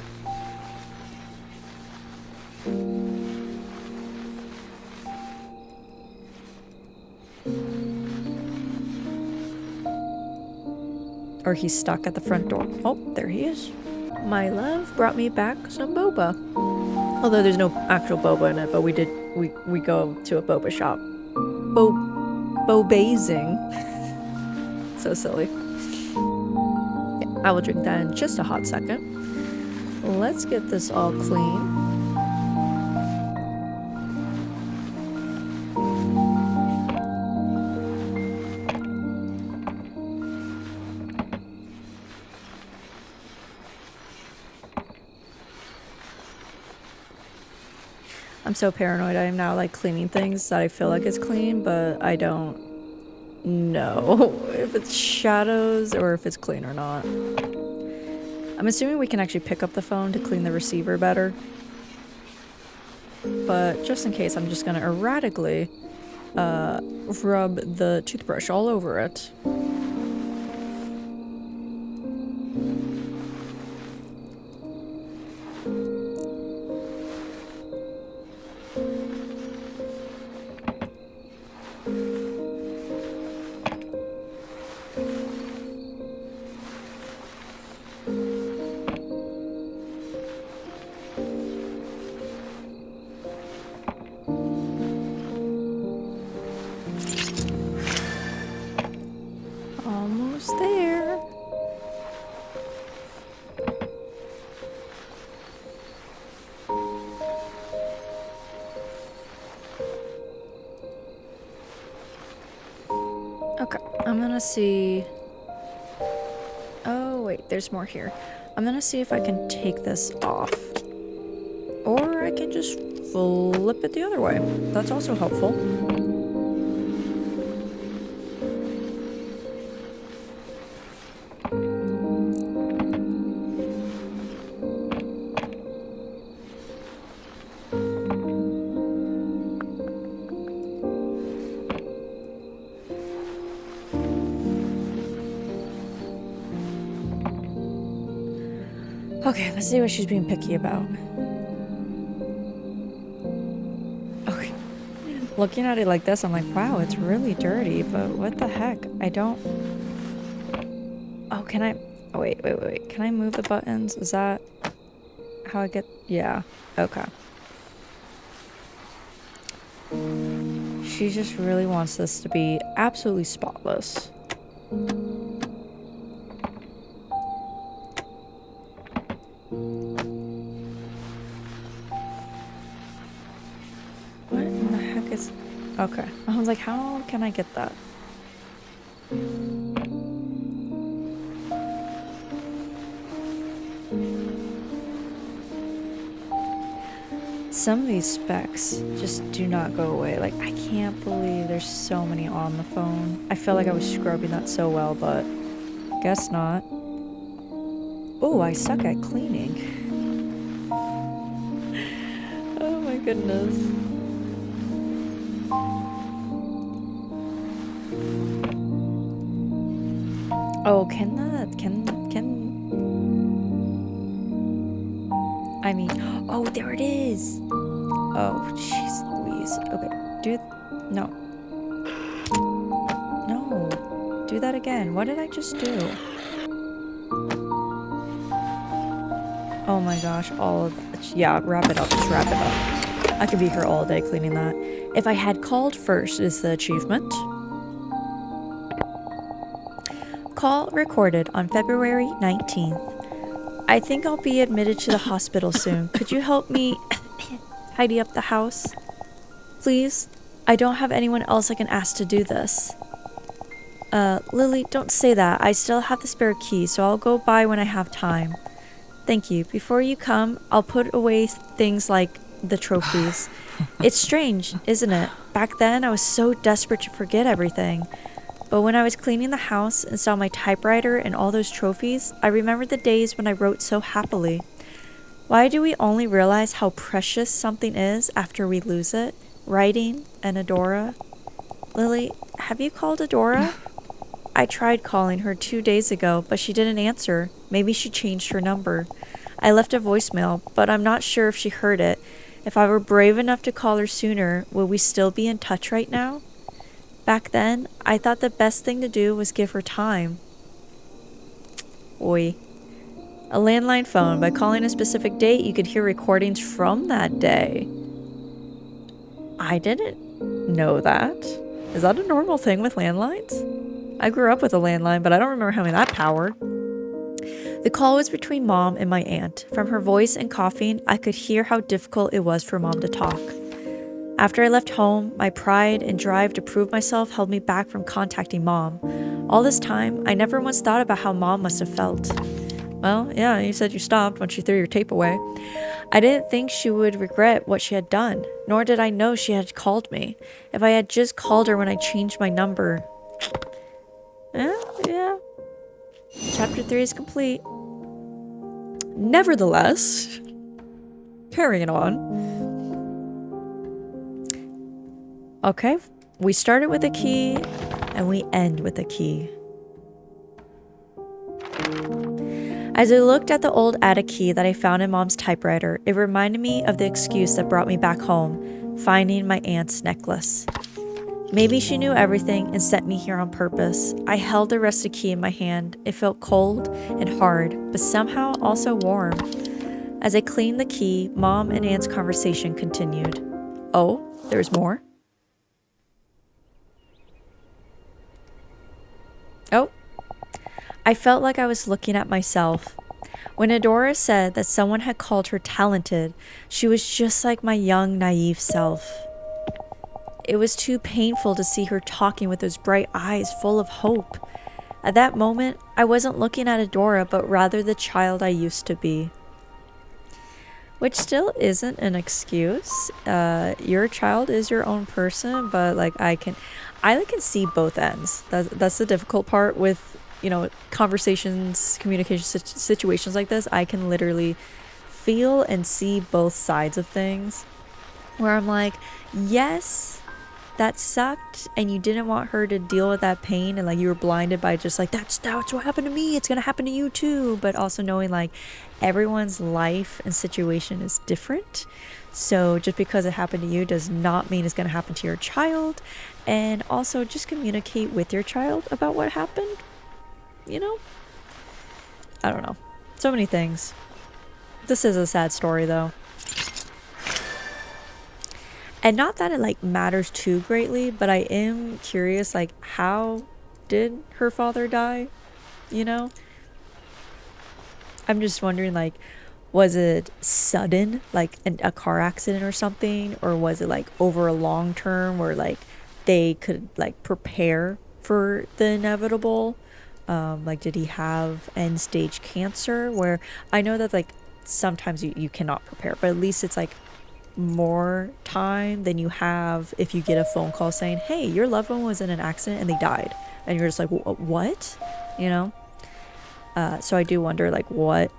Or he's stuck at the front door. Oh, there he is. My love brought me back some boba. Although there's no actual boba in it, but we go to a boba shop. Bobazing. So silly. I will drink that in just a hot second. Let's get this all clean. I'm so paranoid. I am now like cleaning things that I feel like it's clean, but I don't know if it's shadows or if it's clean or not. I'm assuming we can actually pick up the phone to clean the receiver better. But just in case, I'm just gonna erratically rub the toothbrush all over it. Almost there. Okay, I'm gonna see. Oh, wait, there's more here. I'm gonna see if I can take this off. Or I can just flip it the other way. That's also helpful. Okay, let's see what she's being picky about. Okay. Looking at it like this, I'm like, wow, it's really dirty, but what the heck? I don't... Oh, can I... Oh, wait. Can I move the buttons? Is that how I get... Yeah. Okay. She just really wants this to be absolutely spotless. What in the heck is... Okay. I was like, how can I get that? Some of these specs just do not go away. Like, I can't believe there's so many on the phone. I felt like I was scrubbing that so well, but guess not. Oh, I suck at cleaning. my goodness. Oh, can I mean, oh, there it is. Oh, jeez Louise. Okay, no. No. Do that again. What did I just do? Oh my gosh, all of that. Yeah, wrap it up. Just wrap it up. I could be here all day cleaning that. If I had called first is the achievement. Call recorded on February 19th. I think I'll be admitted to the hospital soon. Could you help me tidy up the house? Please? I don't have anyone else I can ask to do this. Lily, don't say that. I still have the spare key, so I'll go by when I have time. Thank you. Before you come, I'll put away things like the trophies. It's strange, isn't it? Back then, I was so desperate to forget everything. But when I was cleaning the house and saw my typewriter and all those trophies, I remembered the days when I wrote so happily. Why do we only realize how precious something is after we lose it? Writing and Adora. Lily, have you called Adora? I tried calling her 2 days ago, but she didn't answer. Maybe she changed her number. I left a voicemail, but I'm not sure if she heard it. If I were brave enough to call her sooner, would we still be in touch right now? Back then, I thought the best thing to do was give her time. Oi. A landline phone. By calling a specific date, you could hear recordings from that day. I didn't know that. Is that a normal thing with landlines? I grew up with a landline, but I don't remember having that power. The call was between Mom and my aunt. From her voice and coughing, I could hear how difficult it was for Mom to talk. After I left home, my pride and drive to prove myself held me back from contacting Mom. All this time, I never once thought about how Mom must have felt. Well, yeah, you said you stopped once you threw your tape away. I didn't think she would regret what she had done, nor did I know she had called me. If I had just called her when I changed my number. Yeah. Chapter 3 is complete. Nevertheless, carrying on. Okay, we started with a key, and we end with a key. As I looked at the old attic key that I found in Mom's typewriter, it reminded me of the excuse that brought me back home, finding my aunt's necklace. Maybe she knew everything and sent me here on purpose. I held the rusted key in my hand. It felt cold and hard, but somehow also warm. As I cleaned the key, Mom and Aunt's conversation continued. Oh, there's more? Oh. I felt like I was looking at myself. When Adora said that someone had called her talented, she was just like my young, naive self. It was too painful to see her talking with those bright eyes full of hope. At that moment, I wasn't looking at Adora, but rather the child I used to be. Which still isn't an excuse. Your child is your own person, but like I can see both ends. That's the difficult part with, conversations, communication situations like this. I can literally feel and see both sides of things. Where I'm like, yes, that sucked, and you didn't want her to deal with that pain, and like you were blinded by just like that's what happened to me, it's gonna happen to you too. But also knowing like everyone's life and situation is different, so just because it happened to you does not mean it's gonna happen to your child. And also just communicate with your child about what happened. I don't know, so many things. This is a sad story though. And not that it like matters too greatly, but I am curious, like, how did her father die? I'm just wondering, like, was it sudden, like a car accident or something? Or was it like over a long term where like they could like prepare for the inevitable? Like, did he have end stage cancer? Where I know that like sometimes you cannot prepare, but at least it's like more time than you have if you get a phone call saying, hey, your loved one was in an accident and they died, and you're just like, what? So I do wonder like what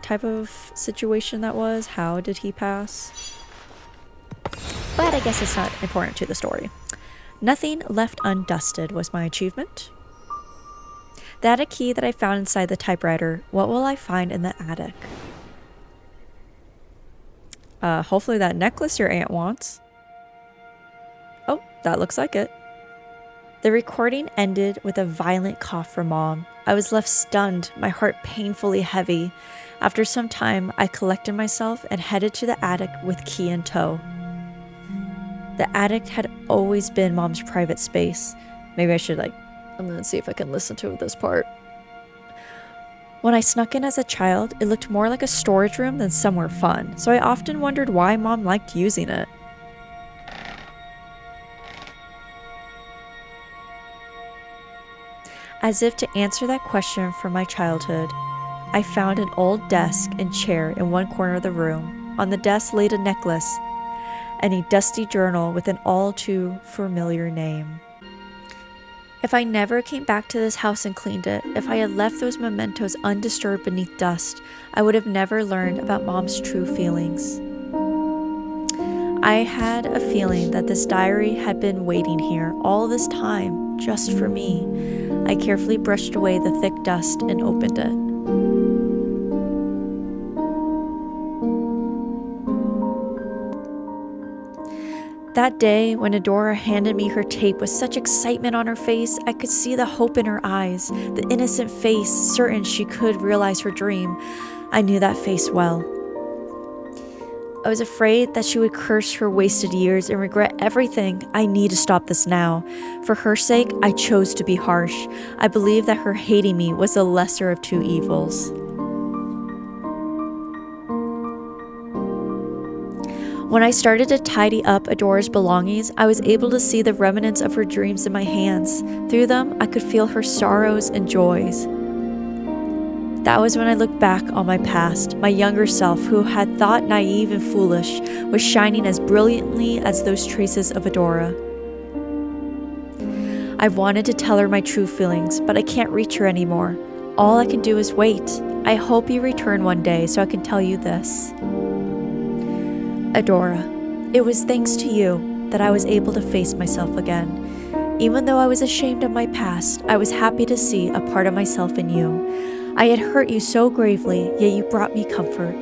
type of situation that was. How did he pass? but I guess it's not important to the story. Nothing left undusted was my achievement. The attic key that I found inside the typewriter. What will I find in the attic? Hopefully that necklace your aunt wants. Oh, that looks like it. The recording ended with a violent cough from Mom. I was left stunned, my heart painfully heavy. After some time, I collected myself and headed to the attic with key in tow. The attic had always been Mom's private space. Maybe I should I'm gonna see if I can listen to this part. When I snuck in as a child, it looked more like a storage room than somewhere fun, so I often wondered why Mom liked using it. As if to answer that question from my childhood, I found an old desk and chair in one corner of the room. On the desk laid a necklace and a dusty journal with an all too familiar name. If I never came back to this house and cleaned it, if I had left those mementos undisturbed beneath dust, I would have never learned about Mom's true feelings. I had a feeling that this diary had been waiting here all this time, just for me. I carefully brushed away the thick dust and opened it. That day, when Adora handed me her tape with such excitement on her face, I could see the hope in her eyes, the innocent face, certain she could realize her dream. I knew that face well. I was afraid that she would curse her wasted years and regret everything. I need to stop this now. For her sake, I chose to be harsh. I believed that her hating me was the lesser of two evils. When I started to tidy up Adora's belongings, I was able to see the remnants of her dreams in my hands. Through them, I could feel her sorrows and joys. That was when I looked back on my past. My younger self, who had thought naive and foolish, was shining as brilliantly as those traces of Adora. I've wanted to tell her my true feelings, but I can't reach her anymore. All I can do is wait. I hope you return one day so I can tell you this. Adora, it was thanks to you that I was able to face myself again. Even though I was ashamed of my past, I was happy to see a part of myself in you. I had hurt you so gravely, yet you brought me comfort.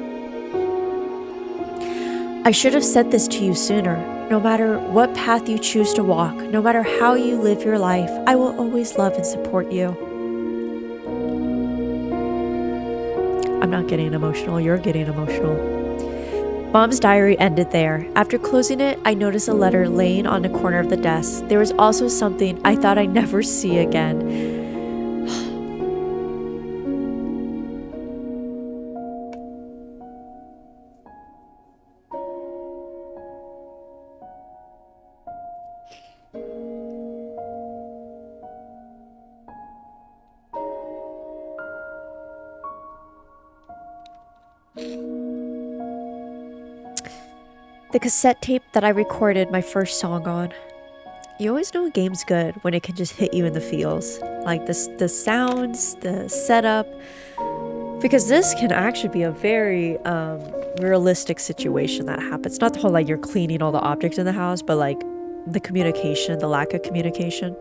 I should have said this to you sooner. No matter what path you choose to walk, no matter how you live your life, I will always love and support you. I'm not getting emotional, you're getting emotional. Mom's diary ended there. After closing it, I noticed a letter laying on the corner of the desk. There was also something I thought I'd never see again. The cassette tape that I recorded my first song on. You always know a game's good when it can just hit you in the feels. Like the sounds, the setup. Because this can actually be a very realistic situation that happens. Not the whole you're cleaning all the objects in the house, but the communication, the lack of communication.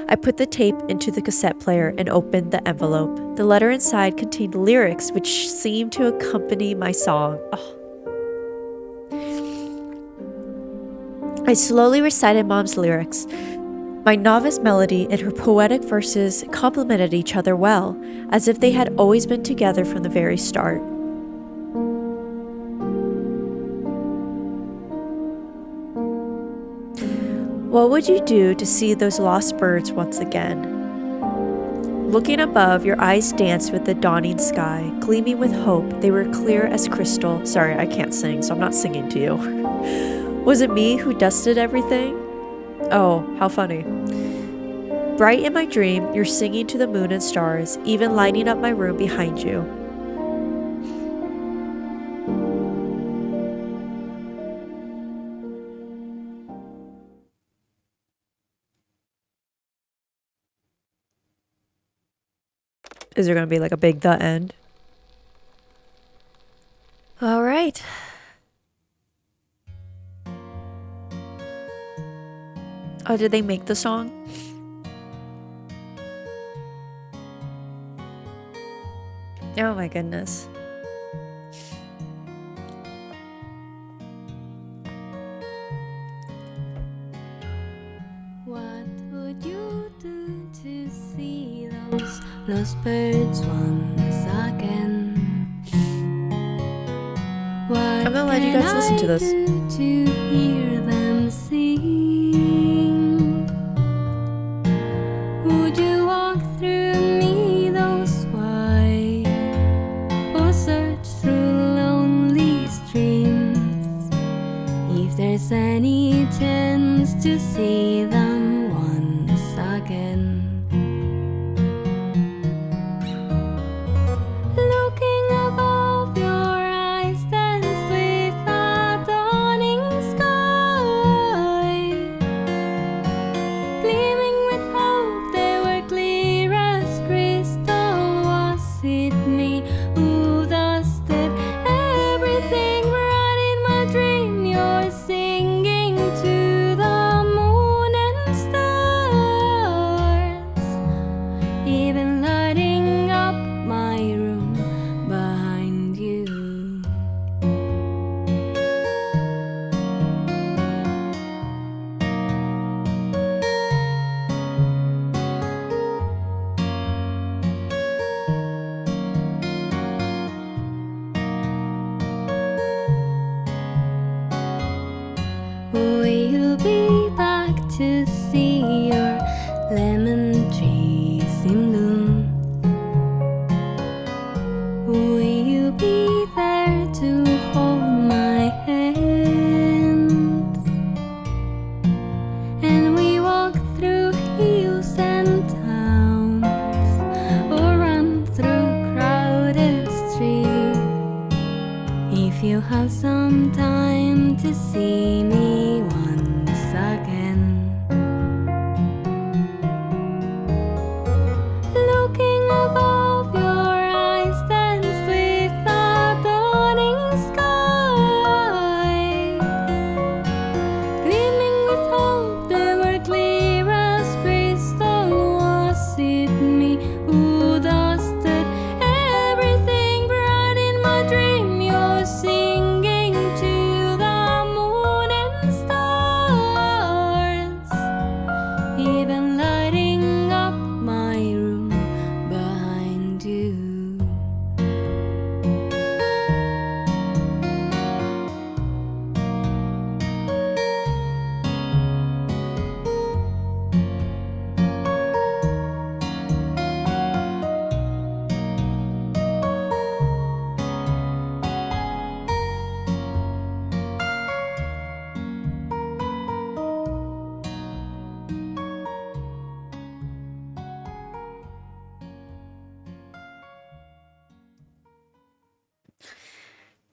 I put the tape into the cassette player and opened the envelope. The letter inside contained lyrics which seemed to accompany my song. Oh. I slowly recited Mom's lyrics. My novice melody and her poetic verses complemented each other well, as if they had always been together from the very start. What would you do to see those lost birds once again? Looking above, your eyes danced with the dawning sky, gleaming with hope. They were clear as crystal. Sorry, I can't sing, so I'm not singing to you. Was it me who dusted everything? Oh, how funny. Bright in my dream, you're singing to the moon and stars, even lighting up my room behind you. Is there going to be a big the end? All right. Oh, did they make the song? Oh my goodness. What would you do to see those lost birds once again? What I'm gonna let you guys listen to this. to hear them sing? Would you walk through me those wide, or search through lonely streams? If there's any chance to see them once again. Looking above, your eyes dance with a dawning sky, gleaming with hope. They were clear as crystal. Was it me who dusted everything right in my dream? You're singing to the moon and stars, even lighting up my room behind you. Will you be back to see your lemon trees in bloom? Will you be there to hold my hand? And we walk through hills and towns, or run through crowded streets. If you have some time to see me once again. Looking above, your eyes dance with a dawning sky, gleaming with hope. They were clear as crystal. Was it me who dusted everything bright in my dream? You're singing to the moon and stars, even lighting up my room behind you.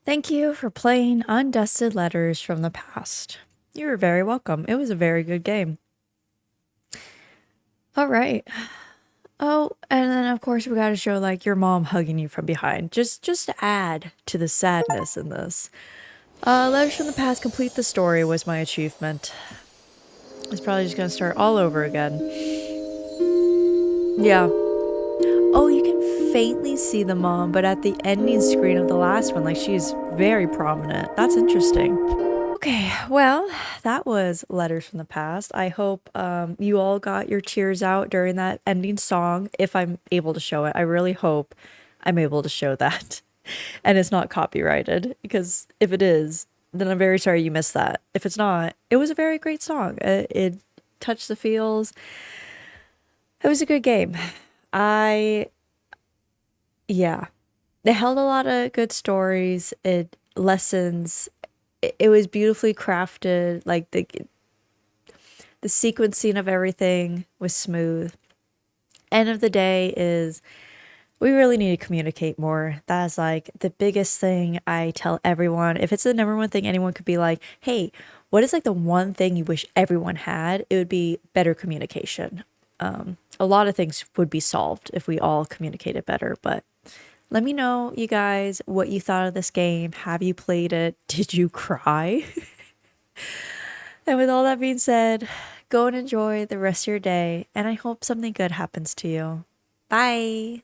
Thank you for playing Undusted Letters from the Past. You were very welcome. It was a very good game. All right. Oh, and then of course we got to show like your mom hugging you from behind, just to add to the sadness in this. Letters from the Past complete the story was my achievement. It's probably just gonna start all over again. Yeah. Oh, you can faintly see the mom, but at the ending screen of the last one, like she's very prominent. That's interesting. Okay, well, that was Letters from the Past. I hope you all got your tears out during that ending song, if I'm able to show it. I really hope I'm able to show that. And it's not copyrighted, because if it is, then I'm very sorry you missed that. If it's not, it was a very great song. It touched the feels. It was a good game. Yeah, it held a lot of good stories, lessons. It was beautifully crafted. Like the sequencing of everything was smooth. End of the day is we really need to communicate more. That's like the biggest thing I tell everyone. If it's the number one thing anyone could be like, hey, what is like the one thing you wish everyone had? It would be better communication. A lot of things would be solved if we all communicated better, but let me know, you guys, what you thought of this game. Have you played it? Did you cry? And with all that being said, Go and enjoy the rest of your day, and I hope something good happens to you. Bye.